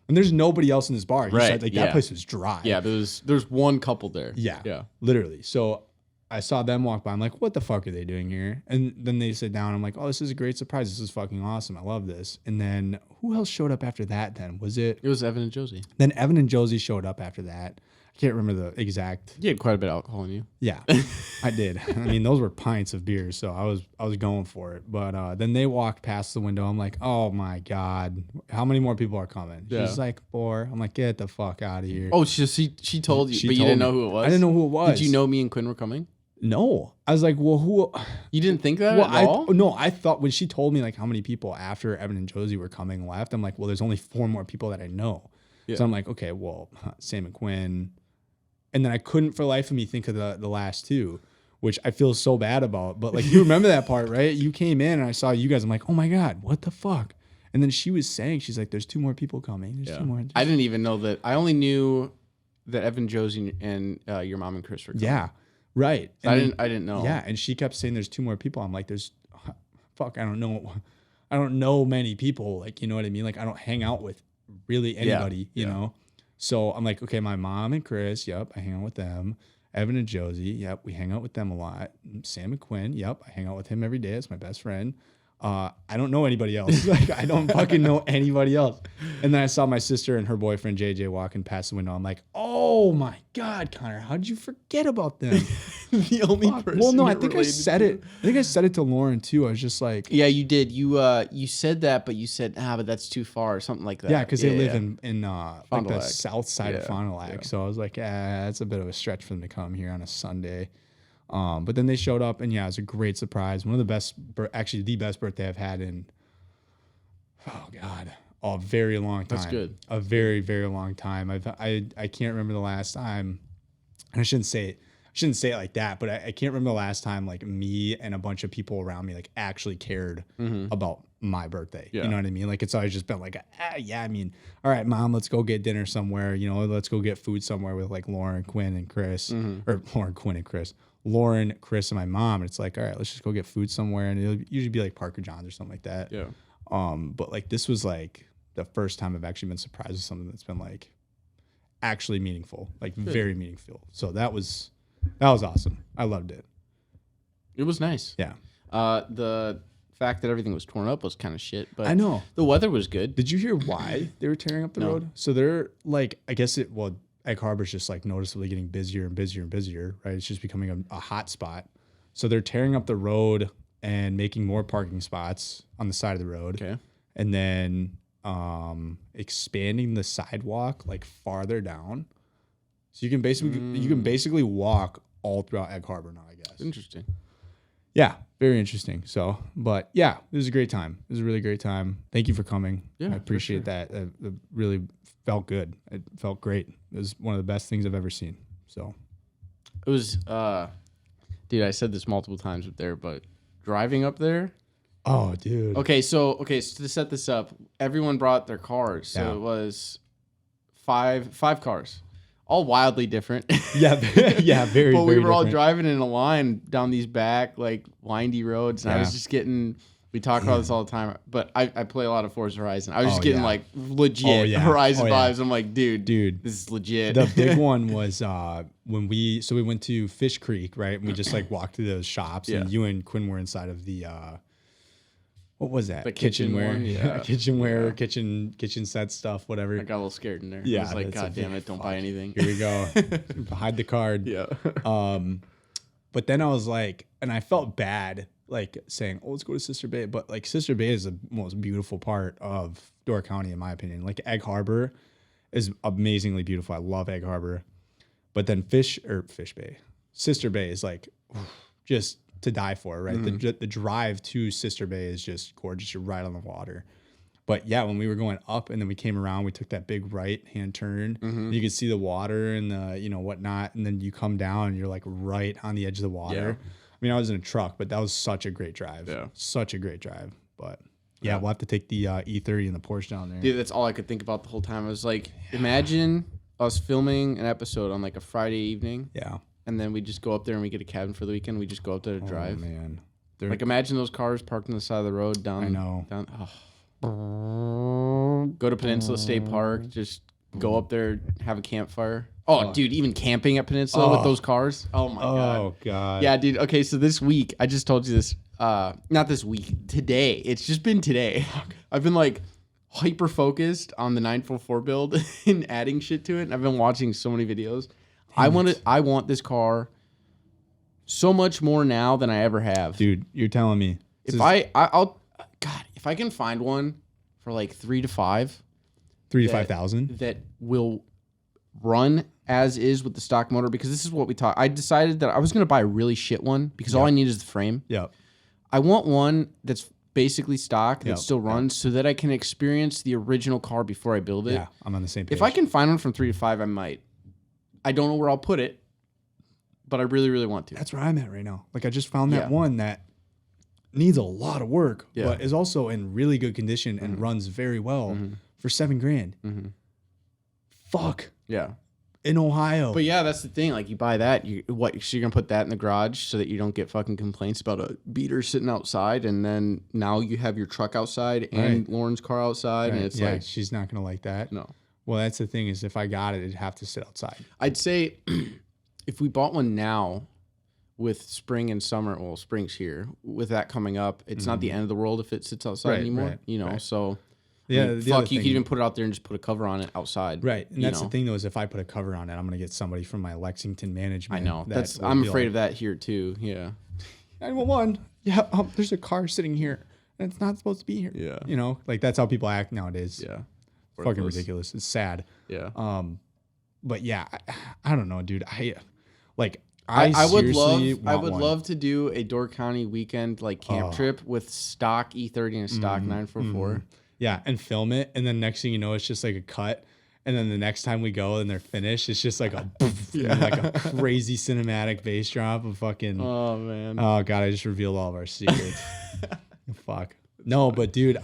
And there's nobody else in this bar. He said, that place was dry. Yeah, there's one couple there. Yeah. Literally. So I saw them walk by. I'm like, what the fuck are they doing here? And then they sit down. I'm like, oh, this is a great surprise. This is fucking awesome. I love this. And then who else showed up after that then? It was Evan and Josie. Then Evan and Josie showed up after that. I can't remember the exact. You had quite a bit of alcohol in you. Yeah, I did. I mean, those were pints of beer, so I was going for it. But then they walked past the window. I'm like, oh my God, how many more people are coming? Yeah. She's like, 4. I'm like, get the fuck out of here. Oh, she told you, She but you told didn't me. know who it was? I didn't know who it was. Did you know me and Quinn were coming? No. I was like, well, who? You didn't think that Well, at all? No, I thought when she told me like how many people after Evan and Josie were coming left, I'm like, well, there's only 4 more people that I know. Yeah. So I'm like, okay, well, Sam and Quinn. And then I couldn't for the life of me think of the last 2, which I feel so bad about. But like, you remember that part, right? You came in and I saw you guys. I'm like, oh my God, what the fuck? And then she was saying, she's like, there's 2 more people coming. There's 2 more. I didn't even know that. I only knew that Evan, Josie, and your mom and Chris were coming. Yeah, right. I And didn't know. Yeah, and she kept saying there's 2 more people. I'm like, fuck, I don't know many people. Like, you know what I mean? Like, I don't hang out with really anybody, you know? So I'm like, okay, my mom and Chris, yep, I hang out with them. Evan and Josie, yep, we hang out with them a lot. Sam and Quinn, yep, I hang out with him every day. It's my best friend. I don't know anybody else. Like, I don't fucking know anybody else. And then I saw my sister and her boyfriend JJ walking past the window. I'm like, oh my God, Connor, how did you forget about them? The only person. Well, no, I you're think I related said to. it. I think I said it to Lauren too. I was just like, Yeah, you did. You said that, but you said, but that's too far or something like that. yeah, because they live in like Fond du the Lac. south side of Fond du Lac. Yeah. So I was like, that's a bit of a stretch for them to come here on a Sunday. But then they showed up, and yeah, it was a great surprise. One of the best, actually the best birthday I've had in, oh God, a very long time. That's good. A very, very long time. I can't remember the last time, and I shouldn't say it like that, but I can't remember the last time like me and a bunch of people around me like actually cared about my birthday. Yeah. You know what I mean? Like, it's always just been like, yeah, I mean, all right, Mom, let's go get dinner somewhere. You know, let's go get food somewhere with like Lauren, Quinn, and Chris, or Lauren, Chris, and my mom. And it's like, all right, let's just go get food somewhere. And it'll usually be like Parker John's or something like that. Yeah. But like, this was like the first time I've actually been surprised with something that's been like actually meaningful, like very meaningful. So that was awesome. I loved it. It was nice. Yeah. The fact that everything was torn up was kind of shit, but I know. the weather was good. Did you hear why they were tearing up the road? So they're like, I guess Egg Harbor's just like noticeably getting busier and busier and busier, right? It's just becoming a hot spot. So they're tearing up the road and making more parking spots on the side of the road. Okay. And then expanding the sidewalk like farther down. So you can basically walk all throughout Egg Harbor now, I guess. Interesting. Yeah, very interesting. So, but yeah, it was a great time. It was a really great time. Thank you for coming. Yeah, I appreciate that. It really felt good. It felt great. It was one of the best things I've ever seen. So It was, dude, I said this multiple times up there, but driving up there. oh, dude. Okay, so to set this up, everyone brought their cars. So Yeah. it was five cars, all wildly different. Yeah, yeah, very. But we very were all different. driving in a line down these back, like, windy roads. And I was Yeah. just getting, we talk about this all the time, but I play a lot of Forza Horizon. I was just Oh, getting, yeah. like, legit Oh, yeah. Horizon Oh, yeah. vibes. I'm like, dude, this is legit. The big one was when we went to Fish Creek, right? And we just like walked through those shops, and you and Quinn were inside of the what was that? The kitchenware, kitchenware, yeah. kitchenware, Yeah. kitchen set stuff, whatever. I got a little scared in there. Yeah, I was like, that's God a damn big it, don't fuck. buy anything. Here we go. Hide the card. Yeah. But then I was like, and I felt bad, like saying, "Oh, let's go to Sister Bay." But like Sister Bay is the most beautiful part of Door County, in my opinion. Like Egg Harbor is amazingly beautiful. I love Egg Harbor. But then Sister Bay is like just to die for, right? Mm-hmm. The drive to Sister Bay is just gorgeous. You're right on the water. But yeah, when we were going up and then we came around, we took that big right hand turn. Mm-hmm. You could see the water and the whatnot, and then you come down and you're like right on the edge of the water. Yeah. I mean, I was in a truck, but that was such a great drive. Yeah. Such a great drive. But yeah, we'll have to take the E30 and the Porsche down there. Dude, that's all I could think about the whole time. I was like, imagine us filming an episode on like a Friday evening, Yeah. and then we just go up there and we get a cabin for the weekend. We just go up there to drive. Oh, man. Like, imagine those cars parked on the side of the road down. I know. Go to Peninsula State Park. Just go up there, have a campfire. Oh, dude, even camping at Peninsula with those cars. Oh my god. Oh, God. Yeah, dude. Okay, so this week, I just told you this. Not this week. Today. It's just been today. I've been like hyper focused on the 944 build and adding shit to it. And I've been watching so many videos. I want this car so much more now than I ever have. Dude, you're telling me. If I'll God, if I can find one for like 3 to 5, 3 to 5,000 that will run as is with the stock motor, because this is what we talked. I decided that I was going to buy a really shit one because all I need is the frame. Yep. I want one that's basically stock that still runs so that I can experience the original car before I build it. Yeah, I'm on the same page. If I can find one from 3 to 5, I might. I don't know where I'll put it, but I really, really want to. That's where I'm at right now. Like I just found that one that needs a lot of work, but is also in really good condition and runs very well for $7,000. Fuck. Yeah. In Ohio. But yeah, that's the thing. Like you buy that, so you're gonna put that in the garage so that you don't get fucking complaints about a beater sitting outside, and then now you have your truck outside and Lauren's car outside, and it's like she's not gonna like that. No. Well, that's the thing is if I got it, it'd have to sit outside. I'd say if we bought one now with spring and summer, well, spring's here, with that coming up, it's not the end of the world if it sits outside anymore. So yeah, I mean, fuck, you could even put it out there and just put a cover on it outside. Right. And that's the thing though, is if I put a cover on it, I'm gonna get somebody from my Lexington management. I know. I'm afraid of that here too. Yeah. 911. Yeah, there's a car sitting here and it's not supposed to be here. Yeah. You know, like that's how people act nowadays. Yeah. It's fucking ridiculous. It's sad. Yeah. But yeah, I don't know, dude. I would love to do a Door County weekend like camp trip with stock E30 and stock 944. Yeah, and film it, and then next thing you know, it's just like a cut, and then the next time we go and they're finished, it's just like a like a crazy cinematic bass drop of fucking. Oh man. Oh god, I just revealed all of our secrets. Fuck. No, but dude,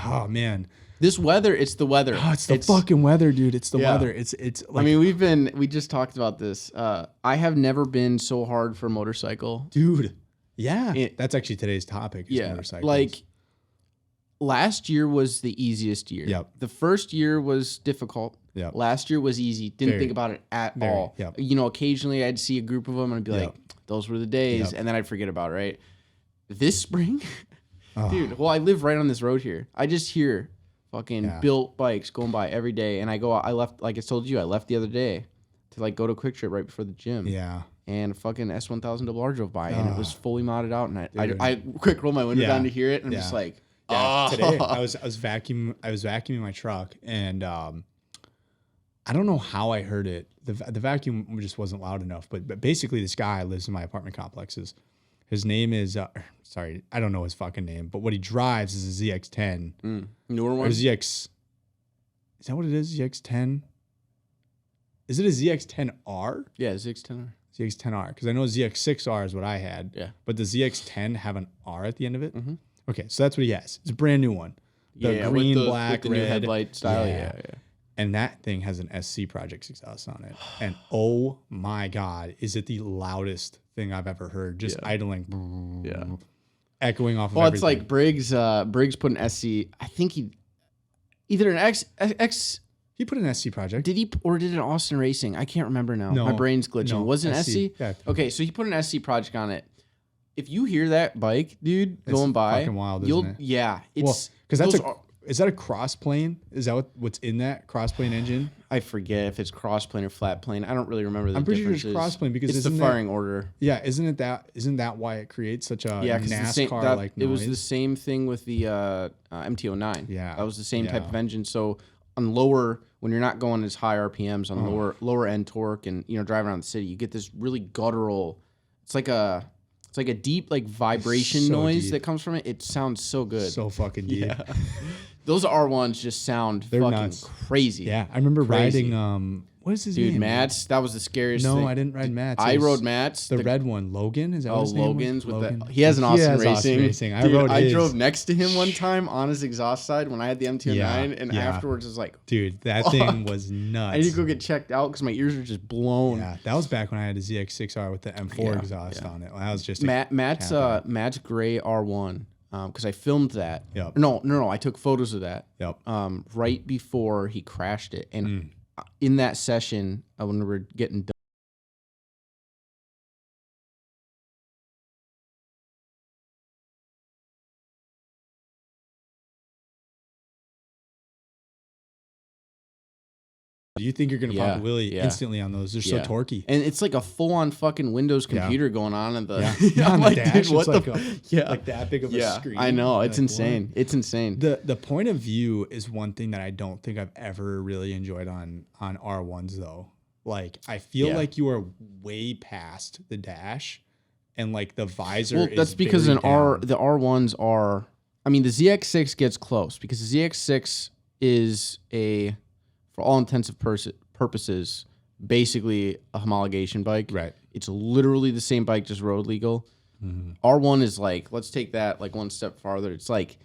oh man. This weather, it's the weather. Oh, it's the fucking weather, dude. It's the weather. It's like, I mean, we just talked about this. I have never been so hard for a motorcycle. Dude. Yeah. That's actually today's topic is motorcycles. Like last year was the easiest year. Yep. The first year was difficult. Yep. Last year was easy. Didn't think about it at all. Yep. You know, occasionally I'd see a group of them and I'd be like, those were the days. And then I'd forget about it, right? This spring, dude, well, I live right on this road here. I just hear fucking built bikes going by every day. And I left, like I told you, I left the other day to like go to Quick Trip right before the gym. Yeah. And a fucking S1000RR drove by and it was fully modded out. And I quick rolled my window down to hear it. And I'm just like, today I was vacuuming my truck and I don't know how I heard it. The vacuum just wasn't loud enough. But basically this guy lives in my apartment complexes. His name is sorry, I don't know his fucking name, but what he drives is a ZX10. Newer one? Or ZX. Is that what it is? ZX10? Is it a ZX10R? Yeah, ZX10R. ZX10R. Because I know ZX6R is what I had. Yeah. But does ZX10 have an R at the end of it? Okay, so that's what he has. It's a brand new one. The green, black, with the red. new headlight style. Yeah. And that thing has an SC Project exhaust on it. And oh my God, is it the loudest thing I've ever heard? Just idling. Yeah. Echoing off of Well, everything. it's like Briggs put an SC. I think he either an X. He put an SC Project. Did he, or did it Austin Racing? I can't remember now. No, My brain's glitching. no, Was it an SC? SC? Yeah. Okay, so he put an SC Project on it. If you hear that bike, dude, going by, fucking wild, isn't it? Yeah, it's because is that a cross plane? Is that what's in that cross plane engine? I forget if it's cross plane or flat plane. I don't really remember the I'm pretty differences. sure it's cross plane because it's the firing order. Yeah, isn't that why it creates such a NASCAR like noise? It was the same thing with the MT09. Yeah, that was the same type of engine. So on lower, when you're not going as high RPMs on lower end torque, and driving around the city, you get this really guttural. It's like a deep like vibration noise that comes from it. It sounds so good. So fucking deep. Yeah. Those R1s just sound fucking nuts. Crazy. Yeah, I remember riding. What is his name? Dude, Matt's. That was the scariest thing. No, I didn't ride Matt's. I rode Matt's. The red one, Logan. Is that what his name Logan's was? with Logan. he has an Austin Racing. I drove next to him one time on his exhaust side when I had the MT09, and afterwards it was like, dude, that thing was nuts. I need to go get checked out because my ears are just blown. Yeah, that was back when I had a ZX6R with the M4 exhaust on it. Well, that was just Matt's gray R1. Because I filmed that. Yep. No, I took photos of that. Yep. Right before he crashed it, and in that session, when we were getting done. You think you're gonna pop a wheelie instantly on those? They're so torquey, and it's like a full-on fucking Windows computer going on in the. On I'm the dash, dude, what it's the? like that big of a screen. I know, it's like, insane. What? It's insane. The point of view is one thing that I don't think I've ever really enjoyed on R1s though. Like I feel like you are way past the dash, and like the visor. Well, that's because the R1s are. I mean, the ZX6 gets close because the ZX6 is for all intensive purposes, basically a homologation bike. Right. It's literally the same bike, just road legal. Mm-hmm. R1 is like, let's take that like one step farther. It's like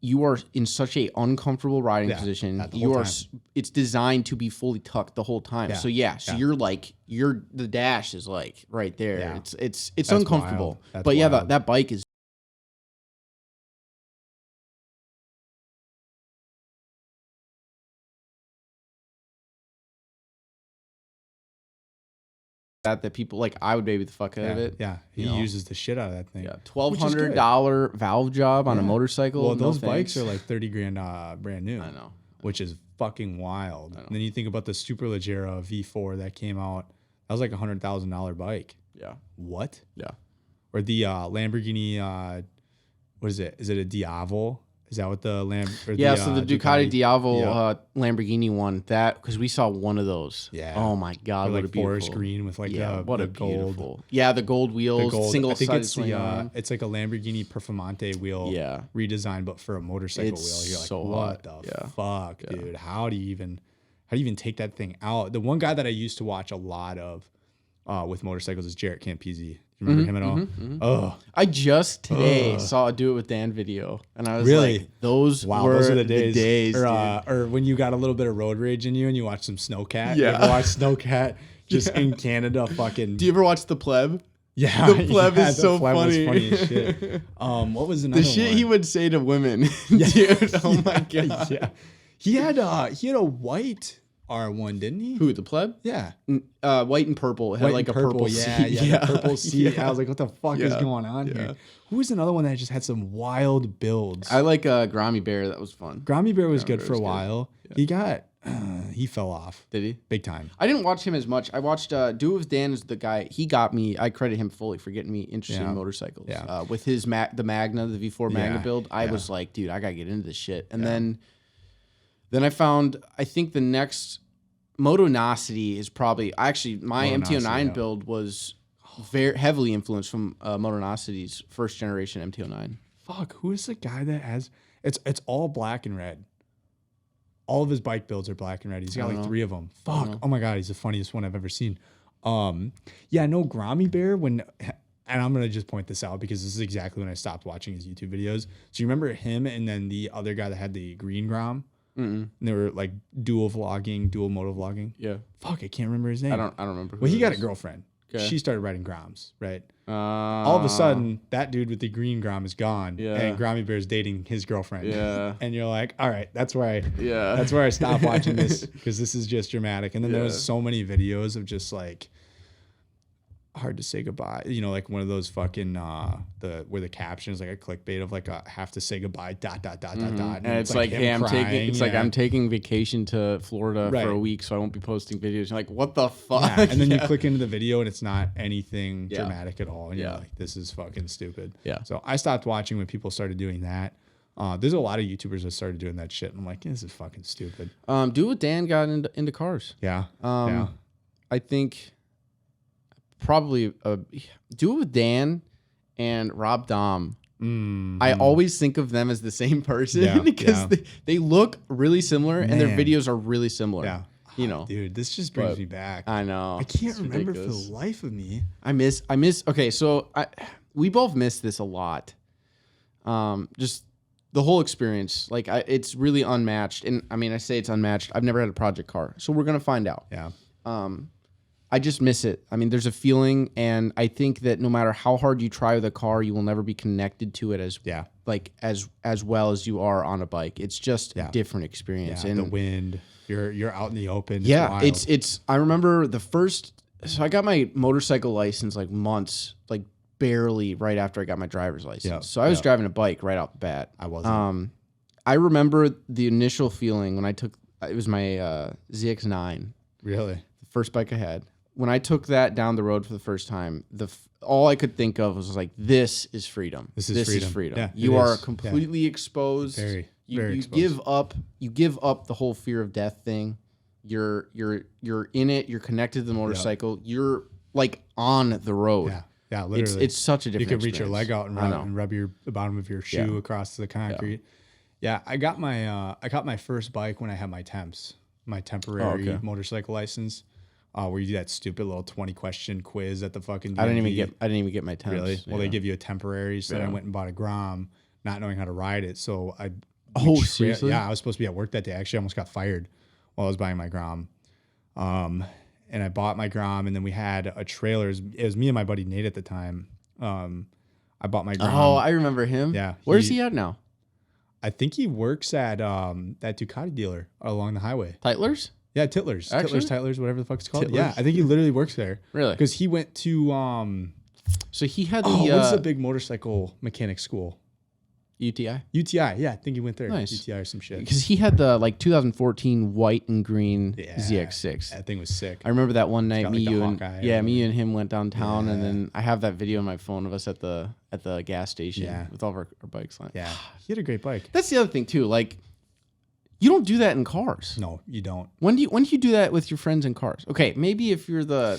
you are in such a uncomfortable riding position. It's designed to be fully tucked the whole time. So you're like the dash is like right there. Yeah. It's That's uncomfortable. But wild. That bike is. That people like, I would baby the fuck out of it. Yeah, he uses the shit out of that thing. Yeah, $1,200 valve job on a motorcycle. Well, those bikes are like 30 grand brand new. I know, which is fucking wild. And then you think about the Superleggera V4 that came out. That was like $100,000 bike. Yeah. What? Yeah. Or the Lamborghini. What is it? Is it a Diavo? Is that what the so the Ducati Diavo Lamborghini one, that because we saw one of those. Yeah. Oh my god, what a beautiful forest green with like what a a gold. Beautiful. Yeah, the gold wheels, single. I think it's it's like a Lamborghini Performante wheel. Yeah. Redesigned, but for a motorcycle wheel. You're like, so what the fuck, dude? How do you even take that thing out? The one guy that I used to watch a lot of with motorcycles is Jarrett Campese. Remember him at all? Oh, I just today saw a Do It With Dan video, and I was like, those were the days or when you got a little bit of road rage in you and you watch some Snowcat. Yeah, you ever watch Snowcat just in Canada? Fucking. Do you ever watch The Pleb? Yeah, The Pleb is so funny. Was funny as shit. What was another the shit one? He would say to women? Dude, oh my god. Yeah, he had a white R1, didn't he? Who, the Pleb? Yeah. White and purple. It had like a purple seat. Yeah, purple seat. I was like, what the fuck is going on here? Who was another one that just had some wild builds? I like Grommy Bear. That was fun. Grommy Bear was good for a while. Yeah. He fell off. Did he? Big time. I didn't watch him as much. I watched Do It With Dan is the guy. He got me. I credit him fully for getting me interested in motorcycles. Yeah. With his the Magna, the V4 Magna build, I was like, dude, I got to get into this shit. And then I found, I think the next Motonocity is probably actually my MT-09 build was very heavily influenced from Motonocity's first generation MT-09. Fuck, who is the guy that has it's all black and red. All of his bike builds are black and red. He's got like 3 of them. Fuck. Oh my god, he's the funniest one I've ever seen. Yeah, no, Grommy Bear and I'm gonna just point this out because this is exactly when I stopped watching his YouTube videos. So you remember him and then the other guy that had the green Grom? And they were like dual moto vlogging. Yeah. Fuck, I can't remember his name. I don't remember. Well, he got a girlfriend. Okay. She started riding Groms, right? All of a sudden, that dude with the green Grom is gone, and Grommy Bear's dating his girlfriend. Yeah. And you're like, all right, that's where I stopped watching this because this is just dramatic. And then there was so many videos of just like hard to say goodbye, like one of those fucking where the caption is like a clickbait of like a have to say goodbye ... And it's like, hey, I'm taking vacation to Florida for a week, so I won't be posting videos. You're like, what the fuck? Yeah. And then you click into the video and it's not anything dramatic at all, and you're like, this is fucking stupid. Yeah. So I stopped watching when people started doing that. There's a lot of YouTubers that started doing that shit, and I'm like, this is fucking stupid. Do It With Dan got into cars. Yeah. I think probably Do It With Dan and Rob Dahm. I always think of them as the same person because they look really similar and their videos are really similar. Yeah. Dude, this just brings me back. I know. I can't remember for the life of me. I miss. Okay, so we both miss this a lot. Just the whole experience, like it's really unmatched. And I mean, I say it's unmatched. I've never had a project car, so we're gonna find out. Yeah. I just miss it. I mean, there's a feeling, and I think that no matter how hard you try with a car, you will never be connected to it as well as you are on a bike. It's just a different experience. Yeah, and the wind, you're out in the open. It's I remember the first. So I got my motorcycle license like months, like barely right after I got my driver's license. Yeah, so I was driving a bike right off the bat. I wasn't. I remember the initial feeling when I took It was my ZX9, Really? the first bike I had. When I took that down the road for the first time, all I could think of was like, this is freedom. This is freedom. Yeah, you are completely exposed. Very You exposed. give up the whole fear of death thing. You're in it. You're connected to the motorcycle. You're like on the road. Yeah, literally. It's such a different. You could reach your experience. leg out and rub the bottom of your shoe across the concrete. Yeah, I got my first bike when I had my temporary motorcycle license. Where you do that stupid little 20-question quiz at the fucking DMV. I didn't even get my temps. Really? Well, they give you a temporary, so then I went and bought a Grom, not knowing how to ride it. So seriously? Yeah, I was supposed to be at work that day. I actually almost got fired while I was buying my Grom. And I bought my Grom, and then we had a trailer. It was me and my buddy Nate at the time. I bought my Grom. Oh, I remember him. Yeah. Where's he at now? I think he works at that Ducati dealer along the highway. Tytler's? Yeah, Titlers. Actually? Titlers, whatever the fuck it's called. Titlers? Yeah, I think he literally works there. Really? Because he went to So he had the what's the big motorcycle mechanic school? UTI? UTI. Yeah, I think he went there. Nice. UTI or some shit. Because he had the 2014 white and green Yeah, ZX6. That thing was sick. I remember that one night got, me like, the you and Hawkeye me and him went downtown, and Yeah. then I have that video on my phone of us at the gas station with all of our bikes. Like, Yeah, he had a great bike. that's the other thing too. Like, you don't do that in cars. No, you don't. When do you do that with your friends in cars? Okay, maybe if you're the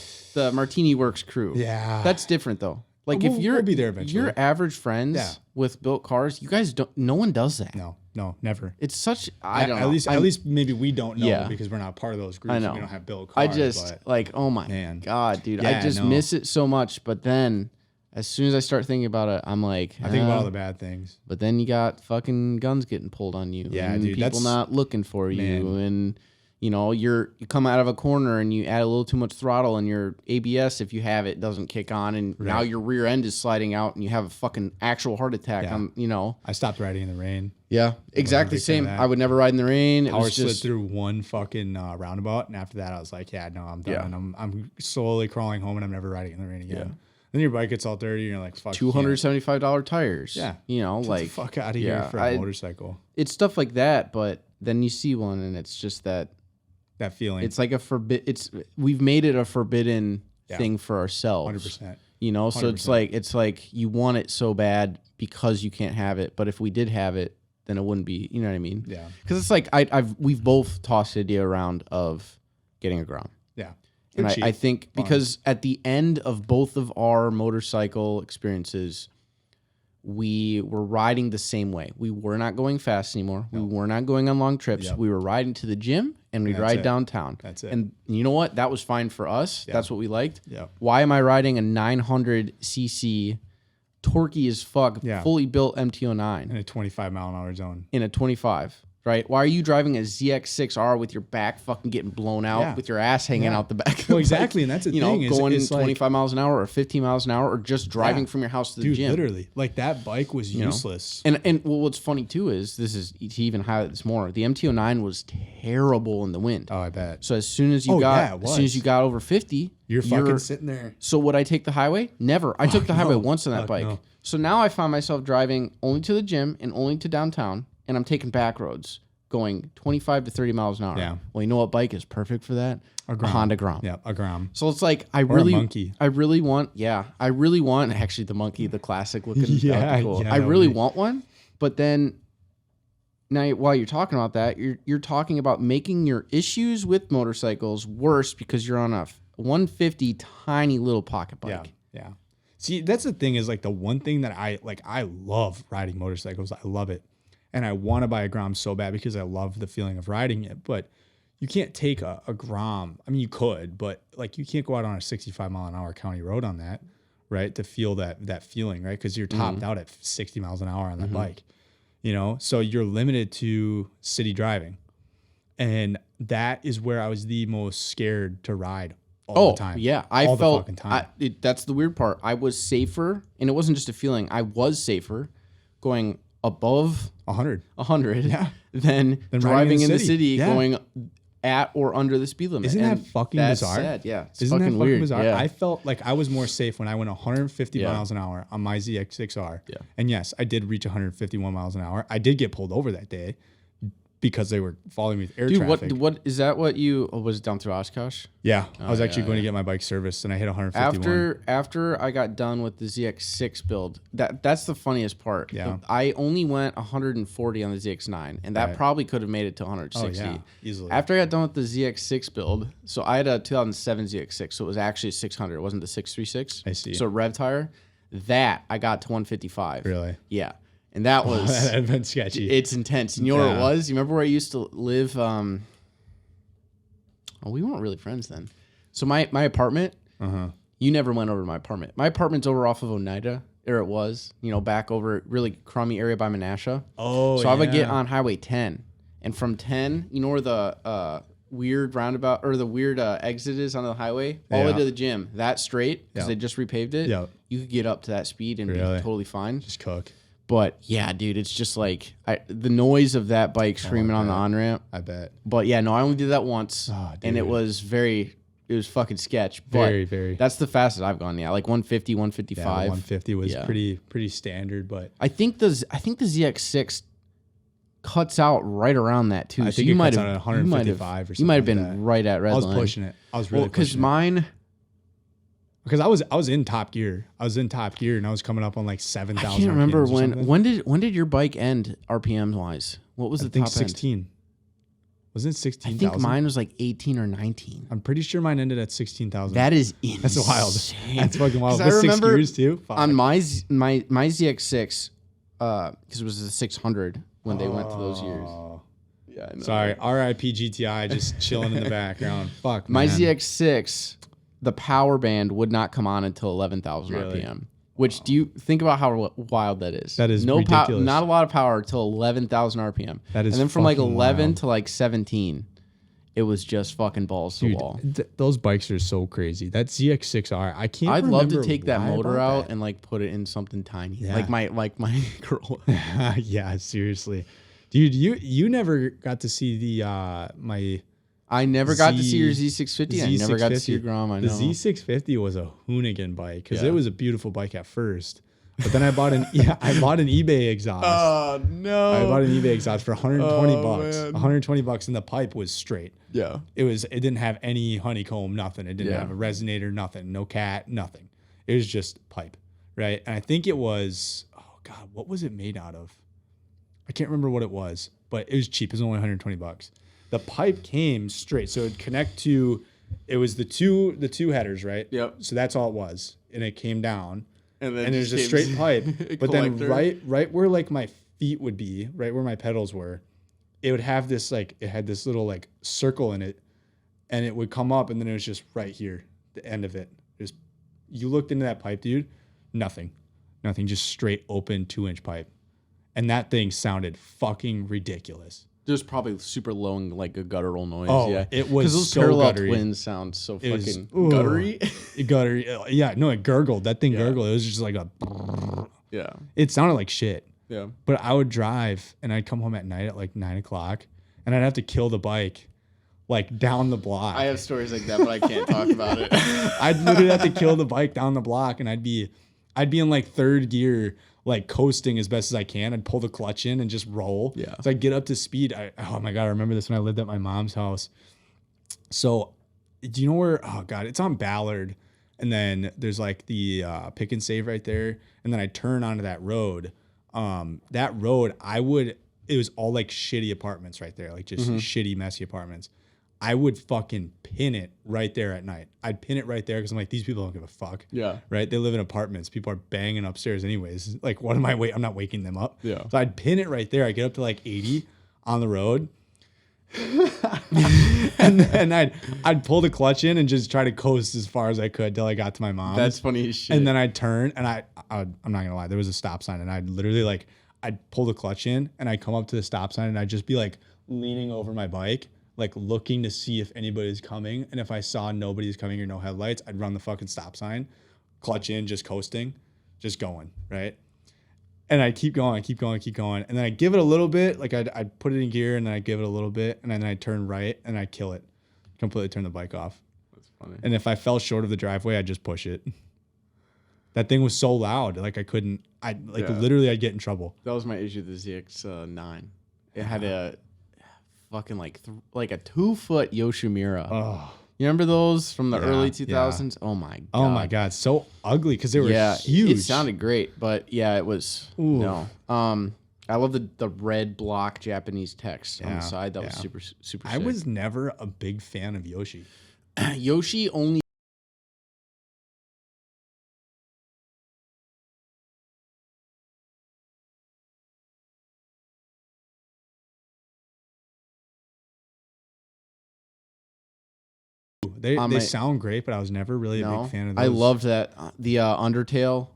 Martini Works crew. Yeah, That's different though. Like We'll- if you're we'll be there eventually. Your average friends with built cars, you guys don't. No one does that. no, never. It's such. I don't at know. At least maybe we don't know Yeah. because we're not part of those groups. I know. We don't have built I cars. just like, oh my Man. god, dude. Yeah, I just no. miss it so much. But then, as soon as I start thinking about it, I'm like, I think about all the bad things. But then you got fucking guns getting pulled on you. Yeah, and dude, people that's- not looking for you, Man. and you know you come out of a corner and you add a little too much throttle, and your ABS, if you have it, doesn't kick on, and now Right. your rear end is sliding out, and you have a fucking actual heart attack. Yeah. I stopped riding in the rain. Yeah, exactly big fan same. of that. I would never ride in the rain. It Power was slid just through one fucking roundabout, and after that, I was like, "Yeah, no, I'm done. Yeah. I'm slowly crawling home, and I'm never riding in the rain again." Then your bike gets all dirty, and you're like, "Fuck." $275 tires. Yeah. you know, Get like the fuck out of here for a motorcycle. It's stuff like that, but then you see one, and it's just that. That feeling. It's like we've made it a forbidden thing for ourselves. 100%. You know, so it's like you want it so bad because you can't have it, but if we did have it, then it wouldn't be. You know what I mean? Yeah. Because it's like we've both tossed the idea around of getting a Grom. Yeah. And They're cheap. I think because at the end of both of our motorcycle experiences, we were riding the same way. We were not going fast anymore. We were not going on long trips. Yep. We were riding to the gym and we'd That's ride it. downtown. That's it. And you know what? That was fine for us. Yeah. That's what we liked. Yeah. Why am I riding a 900cc, torquey as fuck, fully built MT-09 in a 25-mile-an-hour zone? in a 25? Right? Why are you driving a ZX6R with your back fucking getting blown out, with your ass hanging out the back? Of the Well, exactly, bike? and that's the you thing. know, going it's 25 miles an hour or 15 miles an hour, or just driving from your house to the dude, gym. literally, like that bike was useless. And well, what's funny too is to even highlight this more. The MT-09 was terrible in the wind. Oh, I bet. So as soon as you got over 50, You're fucking sitting there. So would I take the highway? Never. I took the highway once on that bike. no. So now I find myself driving only to the gym and only to downtown, and I'm taking back roads, going 25 to 30 miles an hour. Yeah. Well, you know what bike is perfect for that? A Honda Grom. Yeah, a Grom. So it's like a monkey. I really want actually the monkey, the classic looking. Yeah, cool. yeah, I that really would be- want one, but then now while you're talking about that, you're talking about making your issues with motorcycles worse because you're on a 150 tiny little pocket bike. Yeah, yeah. See, that's the thing is like the one thing that I love riding motorcycles. I love it. And I want to buy a Grom so bad because I love the feeling of riding it. But you can't take a Grom. I mean, you could, but like you can't go out on a 65-mile-an-hour county road on that, right? To feel that feeling, right? Because you're topped out at 60 miles an hour on that bike, you know? So you're limited to city driving. And that is where I was the most scared to ride all the time. Yeah. All the fucking time. That's the weird part. I was safer, and it wasn't just a feeling. I was safer going above 100 than driving in the city Yeah. going at or under the speed limit. Isn't that And fucking that's bizarre? sad. Yeah. It's Isn't that fucking fucking weird. bizarre? Yeah. I felt like I was more safe when I went 150 Yeah. miles an hour on my ZX6R. Yeah. And yes, I did reach 151 miles an hour. I did get pulled over that day, because they were following me with air Dude, traffic. what is that? What you was it down through Oshkosh? Yeah, I was actually going to get my bike serviced, and I hit 151. After I got done with the ZX6 build, that's the funniest part. Yeah. I only went 140 on the ZX9, and that probably could have made it to 160. Oh, yeah, easily. After I got done with the ZX6 build, so I had a 2007 ZX6, so it was actually a 600. It wasn't the 636. I see. So rev tire, that I got to 155. Really? Yeah. And that was that had been sketchy. It's intense. You know where it was? You remember where I used to live? We weren't really friends then. So my apartment, you never went over to my apartment. My apartment's over off of Oneida, or it was, back over really crummy area by Menasha. Oh, so I would get on Highway 10. And from 10, you know where the weird roundabout or the weird exit is on the highway? All the way to the gym. That straight, because they just repaved it. Yeah. You could get up to that speed and be totally fine. Just cook. But yeah, dude, it's just like the noise of that bike screaming on the on-ramp. I bet. But yeah, no, I only did that once. And it was fucking sketch. But very. That's the fastest I've gone. Yeah, like 150, 155. Yeah, 150 was pretty standard, but I think the ZX6 cuts out right around that too. I think it cuts out at 155 or something. You might have been right at red line. I was pushing it. I was really because mine. Because I was in top gear. I was in top gear and I was coming up on like 7,000. I can't remember when did your bike end RPM wise? What was the top 16. end? Wasn't it 16,000? I think mine was like 18 or 19. I'm pretty sure mine ended at 16,000. That is insane. That's wild. That's fucking wild. With 6 gears too. Fuck. On my ZX6, because it was the 600 when they went to those years. Yeah, I know. Sorry, RIP GTI just chilling in the background. Fuck, my man. ZX6, the power band would not come on until 11,000 RPM. Which do you think about how wild that is? That is ridiculous. Not a lot of power until 11,000 RPM. That is, and then from like 11 wild. to like 17, it was just fucking balls to the wall. Those bikes are so crazy. That ZX6R, I can't. I'd love to take that motor out and like put it in something tiny, like my Corolla. Yeah, seriously, dude. You never got to see the I never got to see your Z650. I never got to see your Grom. I know. The Z650 was a Hoonigan bike because it was a beautiful bike at first. But then I bought an eBay exhaust. Oh no! I bought an eBay exhaust for 120 bucks. Man. 120 bucks, and the pipe was straight. Yeah. It didn't have any honeycomb, nothing. It didn't have a resonator, nothing. No cat, nothing. It was just pipe, right? And I think it was, oh God, what was it made out of? I can't remember what it was, but it was cheap. It was only 120 bucks. The pipe came straight, so it'd connect to. It was the two headers, right? Yep. So that's all it was, and it came down, and there's a straight pipe. But then right where like my feet would be, right where my pedals were, it would have this like it had this little like circle in it, and it would come up, and then it was just right here, the end of it. Just you looked into that pipe, dude, nothing, just straight open 2-inch pipe, and that thing sounded fucking ridiculous. There's probably super low and like a guttural noise. Oh, yeah. It was because those so parallel guttery. twins sound so fucking was, guttery. Guttery. Yeah, no, it gurgled. That thing gurgled. It was just like a. Yeah. It sounded like shit. Yeah. But I would drive and I'd come home at night at like 9 o'clock and I'd have to kill the bike like down the block. I have stories like that, but I can't talk about it. I'd literally have to kill the bike down the block and I'd be in like third gear, like coasting as best as I can. I'd pull the clutch in and just roll. Yeah. So I'd get up to speed. Oh my God, I remember this when I lived at my mom's house. So do you know where, oh God, it's on Ballard. And then there's like the pick and save right there. And then I turn onto that road. That road, it was all like shitty apartments right there. Like just shitty, messy apartments. I would fucking pin it right there at night. I'd pin it right there because I'm like, these people don't give a fuck. Yeah. Right? They live in apartments. People are banging upstairs anyways. Like, what am I I'm not waking them up. Yeah. So I'd pin it right there. I get up to like 80 on the road. and then I'd pull the clutch in and just try to coast as far as I could till I got to my mom's. That's funny as shit. And then I'd turn and I'm not gonna lie, there was a stop sign and I'd literally like I'd pull the clutch in and I'd come up to the stop sign and I'd just be like leaning over my bike, like looking to see if anybody's coming. And if I saw nobody's coming or no headlights, I'd run the fucking stop sign, clutch in, just coasting, just going, right? And I'd keep going. And then I'd give it a little bit, like I'd put it in gear and then I'd give it a little bit and then I'd turn right and I'd kill it, completely turn the bike off. That's funny. And if I fell short of the driveway, I'd just push it. That thing was so loud, like literally I'd get in trouble. That was my issue with the ZX9. It had a fucking like a 2-foot Yoshimura. Oh, You remember those from the Yeah, early 2000s? Oh my god. oh my god, so ugly because they were huge. It sounded great, but yeah, it was no. I love the red block Japanese text on the side. That was super sick. I was never a big fan of Yoshi. Yoshi only. They sound great, but I was never really a big fan of those. I loved that the Undertale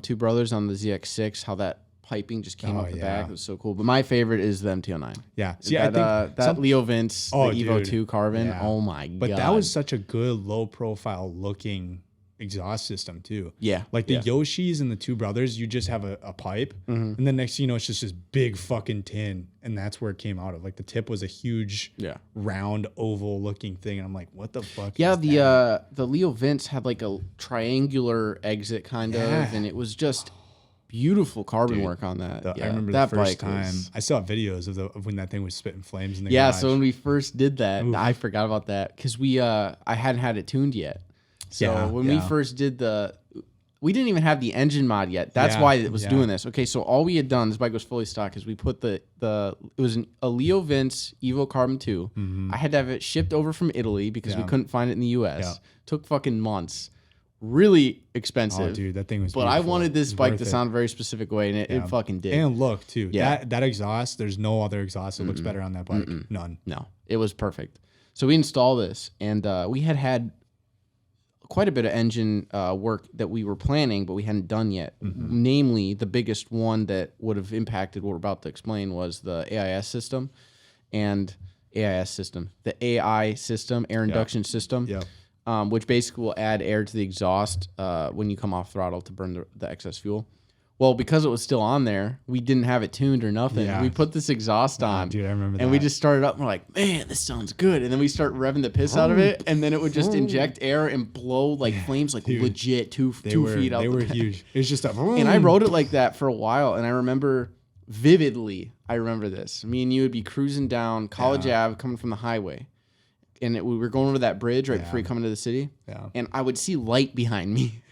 two brothers on the ZX6. How that piping just came up the back. It was so cool. But my favorite is the MT-09. Yeah, see, that, I think that Leo Vince, the Evo 2 Carbon. Yeah. Oh my god! But that was such a good low profile looking exhaust system too. Yeah, like the Yoshis and the two brothers, you just have a pipe, and then next thing you know, it's just this big fucking tin, and that's where it came out of. Like the tip was a huge, round oval looking thing, and I'm like, what the fuck? Yeah, the Leo Vince had like a triangular exit kind of, and it was just beautiful carbon work on that. I remember that the first time I saw videos of when that thing was spitting flames in the garage. So when we first did that, I forgot about that because I hadn't had it tuned yet. So when we first did we didn't even have the engine mod yet. That's why it was doing this. Okay, so all we had done, this bike was fully stock, is we put it was a Leo Vince Evo Carbon 2. I had to have it shipped over from Italy because we couldn't find it in the US. Took fucking months. Really expensive. Oh, dude, that thing was But beautiful. I wanted this bike to sound a very specific way, and it fucking did. And look, too. Yeah. That exhaust, there's no other exhaust that looks better on that bike. None. No, it was perfect. So we installed this, and we had quite a bit of engine work that we were planning, but we hadn't done yet. Namely, the biggest one that would have impacted what we're about to explain was the AIS system, the AI system, air induction system, which basically will add air to the exhaust when you come off throttle to burn the excess fuel. Well, because it was still on there, we didn't have it tuned or nothing. Yeah. We put this exhaust on. Dude, I remember that. And we just started up and we're like, man, this sounds good. And then we start revving the piss out of it. And then it would just inject air and blow like flames like legit two feet out. They were huge. It was just a... And I rode it like that for a while. And I remember vividly, this. Me and you would be cruising down College Ave coming from the highway. And we were going over that bridge right before you come into the city. Yeah. And I would see light behind me.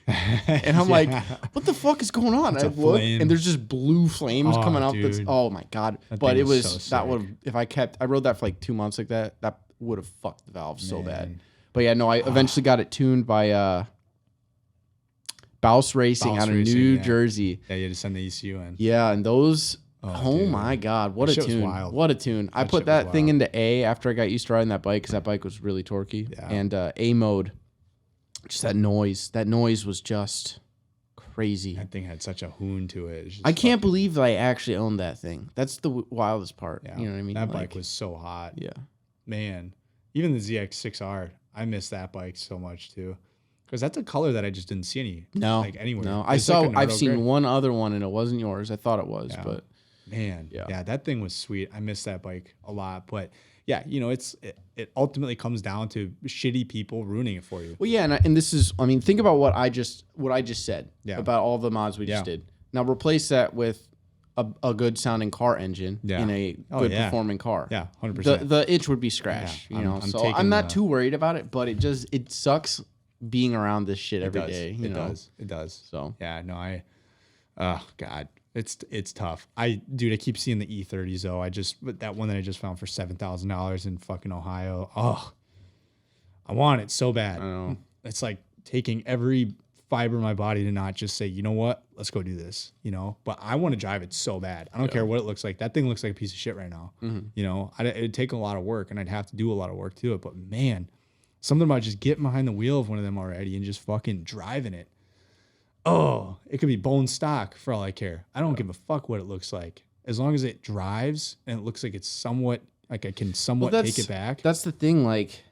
And I'm like, what the fuck is going on? I look, and there's just blue flames coming out. Oh my god! But it was so that would if I rode that for like 2 months like that would have fucked the valve so bad. But yeah, no, I eventually got it tuned by Bouse Racing out of New Jersey. Yeah, you had to send the ECU in. Yeah, and those. Oh my god, what a tune! What a tune! I put that thing into A after I got used to riding that bike because that bike was really torquey. Yeah. And A mode. Just that noise was just crazy. That thing had such a hoon to it. I can't believe that I actually owned that thing. That's the wildest part. Yeah. You know what I mean? That bike was so hot. Yeah. Man, even the ZX6R, I miss that bike so much too. Because that's a color that I just didn't see anywhere. No, I've seen one other one and it wasn't yours. I thought it was, but man, yeah, that thing was sweet. I miss that bike a lot, but yeah, it ultimately comes down to shitty people ruining it for you. Well, yeah, and this is, I mean, think about what I just said about all the mods we just did. Now replace that with a good sounding car engine in a good performing car. Yeah, 100%. The itch would be scratched. I'm not too worried about it, but it sucks being around this shit every day. It does. So yeah, no, oh god. It's tough. I keep seeing the E30s though. That one that I just found for $7,000 in fucking Ohio. Oh, I want it so bad. I know. It's like taking every fiber of my body to not just say, you know what, let's go do this. But I want to drive it so bad. I don't care what it looks like. That thing looks like a piece of shit right now. It'd take a lot of work, and I'd have to do a lot of work to it. But man, something about just getting behind the wheel of one of them already and just fucking driving it. Oh, it could be bone stock for all I care. I don't give a fuck what it looks like. As long as it drives and it looks like it's somewhat, like I can somewhat take it back. That's the thing. Like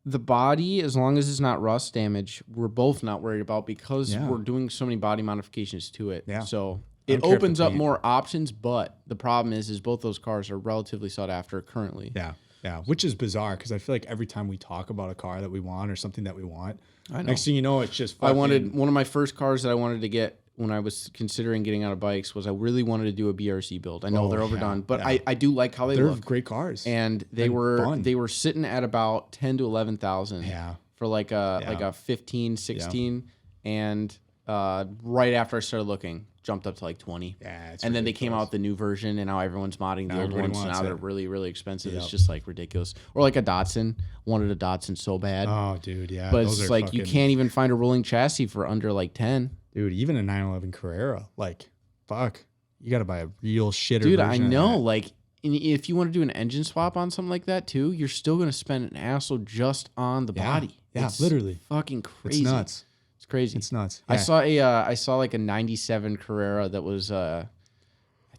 the body, as long as it's not rust damage, we're both not worried about because we're doing so many body modifications to it. Yeah. So it opens up more options, but the problem is both those cars are relatively sought after currently. Yeah. Yeah, which is bizarre because I feel like every time we talk about a car that we want or something that we want, next thing you know, it's just fucking... I wanted one of my first cars that I wanted to get when I was considering getting out of bikes was I really wanted to do a BRC build. I know they're overdone, but yeah. I do like how They're look. great cars. And they were sitting at about 10 to 11,000 for like a 15, 16 and right after I started looking, jumped up to like 20. Yeah, and then they came out with the new version, and now everyone's modding the old ones. So now they're really, really expensive. Yep. It's just like ridiculous. Or like a Datsun. Wanted a Datsun so bad. Oh, dude, yeah. But it's like you can't even find a rolling chassis for under like 10. Dude, even a 911 Carrera, like, fuck, you got to buy a real shitter. Dude, I know. Like, if you want to do an engine swap on something like that too, you're still going to spend an asshole just on the body. Yeah, it's literally. Fucking crazy. It's nuts. It's crazy. It's nuts. Yeah. I saw like a 97 Carrera that was I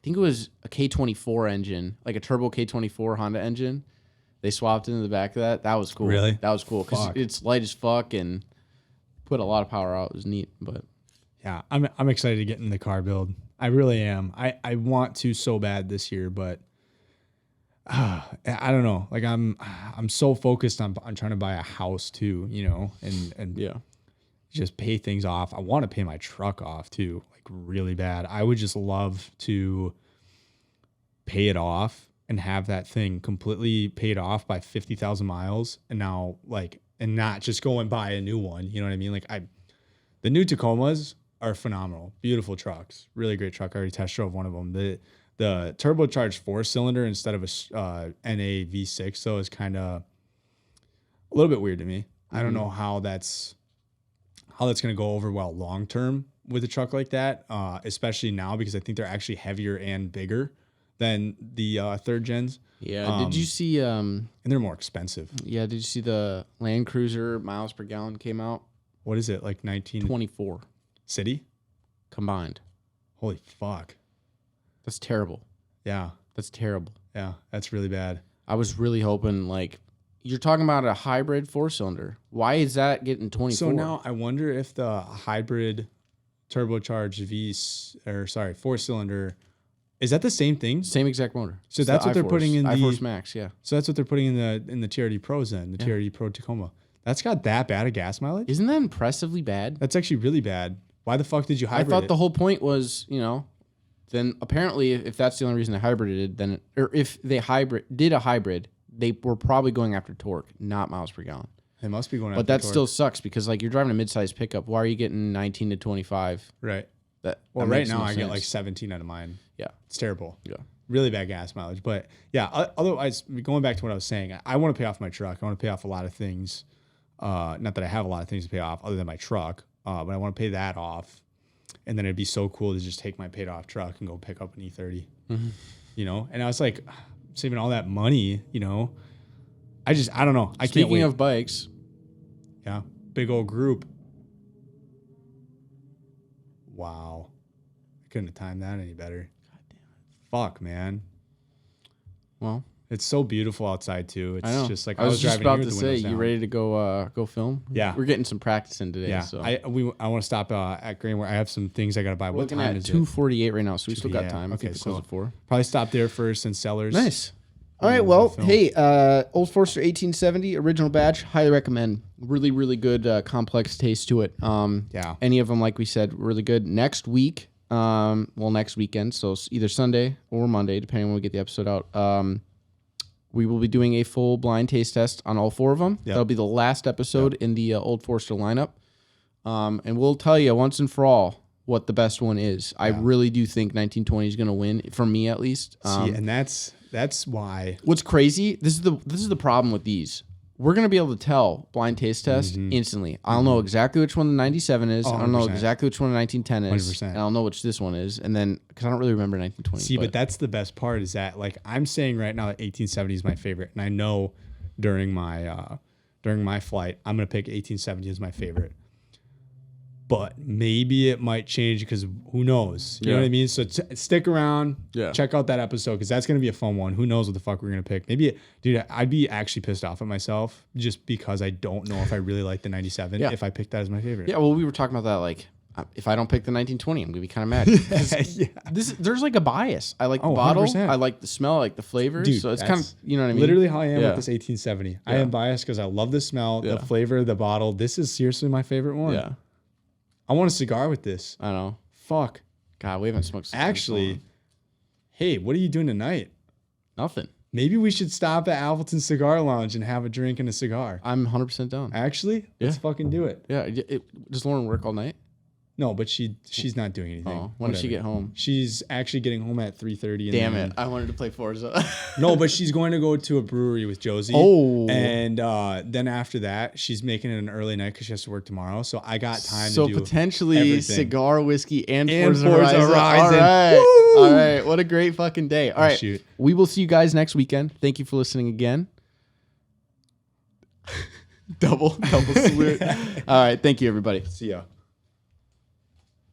think it was a K24 engine, like a turbo K24 Honda engine. They swapped into the back of that. That was cool. Really? That was cool because it's light as fuck and put a lot of power out. It was neat, but yeah, I'm excited to get in the car build. I really am. I want to so bad this year, but I don't know. Like I'm so focused on trying to buy a house too, you know, and yeah. Just pay things off. I want to pay my truck off too, like really bad. I would just love to pay it off and have that thing completely paid off by 50,000 miles. And now and not just go and buy a new one. You know what I mean? Like the new Tacomas are phenomenal. Beautiful trucks. Really great truck. I already test drove one of them. The turbocharged 4-cylinder instead of a NA V6 though is kind of a little bit weird to me. I don't know how that's going to go over well long term with a truck like that, especially now because I think they're actually heavier and bigger than the third gens. Yeah. Did you see? And they're more expensive. Yeah. Did you see the Land Cruiser miles per gallon came out? What is it, like 1924 city combined? Holy fuck. That's terrible. Yeah. That's terrible. Yeah. That's really bad. I was really hoping you're talking about a hybrid 4-cylinder. Why is that getting 24? So now I wonder if the hybrid turbocharged 4-cylinder, is that the same thing? Same exact motor. So that's what they're putting in the iForce Max, yeah. So that's what they're putting in the TRD Pros then, the TRD Pro Tacoma. That's got that bad a gas mileage? Isn't that impressively bad? That's actually really bad. Why the fuck did you hybrid I thought the whole point was, then apparently if that's the only reason they hybrided, or if they did a hybrid, they were probably going after torque, not miles per gallon. They must be going after torque. But that torque. still sucks because you're driving a mid-sized pickup. Why are you getting 19 to 25? Right. That right now I get like 17 out of mine. Yeah. It's terrible. Yeah. Really bad gas mileage. But yeah, otherwise, going back to what I was saying, I want to pay off my truck. I want to pay off a lot of things. Not that I have a lot of things to pay off other than my truck, but I want to pay that off. And then it'd be so cool to just take my paid off truck and go pick up an E30. Mm-hmm. And I was like, saving all that money, I don't know. Speaking of bikes. Yeah. Big old group. Wow. I couldn't have timed that any better. God damn it. Fuck, man. Well, it's so beautiful outside too. It's I know. just like I was just driving about here to with the say, windows you down. ready to go film? Yeah. We're getting some practice in today. Yeah. So I want to stop at Grain where I have some things I got to buy. We're What looking time at is it? 2:48 right now, so we still got time. Okay, so close at 4. Probably stop there first and Sellers. Nice. All right, well, hey, Old Forester 1870 original badge, highly recommend. Really, really good, complex taste to it. Yeah. Any of them, like we said, really good. Next week, next weekend, so either Sunday or Monday, depending on when we get the episode out. We will be doing a full blind taste test on all 4 of them. Yep. That'll be the last episode in the Old Forester lineup, and we'll tell you once and for all what the best one is. I really do think 1920 is going to win, for me at least. And that's why. What's crazy? This is the problem with these. We're gonna be able to tell blind taste test instantly. I'll know exactly which one the 97 is. I'll know exactly which one the 1910 is. 100%. And I'll know which this one is. And then because I don't really remember 1920. See, but that's the best part is that I'm saying right now that 1870 is my favorite, and I know during my flight I'm gonna pick 1870 as my favorite. But maybe it might change because who knows? You know what I mean? So stick around. Yeah. Check out that episode because that's going to be a fun one. Who knows what the fuck we're going to pick? Maybe, dude, I'd be actually pissed off at myself just because I don't know if I really like the 97 if I picked that as my favorite. Yeah, well, we were talking about that. If I don't pick the 1920, I'm going to be kind of mad. There's a bias. I like the bottle. 100%. I like the smell. I like the flavors. Dude, so it's kind of, you know what I mean? Literally how I am with this 1870. Yeah. I am biased because I love the smell, the Yeah. flavor, the bottle. This is seriously my favorite one. Yeah. I want a cigar with this. I know. Fuck. God, we haven't smoked. Actually, hey, what are you doing tonight? Nothing. Maybe we should stop at Appleton Cigar Lounge and have a drink and a cigar. I'm 100% down. Actually, let's fucking do it. Yeah. Does Lauren work all night? No, but she's not doing anything. Oh, when does she get home? She's actually getting home at 3:30. Damn it! I wanted to play Forza. No, but she's going to go to a brewery with Josie. Oh. And then after that, she's making it an early night because she has to work tomorrow. So I got time to do So potentially everything. cigar, whiskey, and Forza Horizon. Horizon. All right. Woo! All right. What a great fucking day. All right. Shoot. We will see you guys next weekend. Thank you for listening again. double salute. All right. Thank you, everybody. See ya.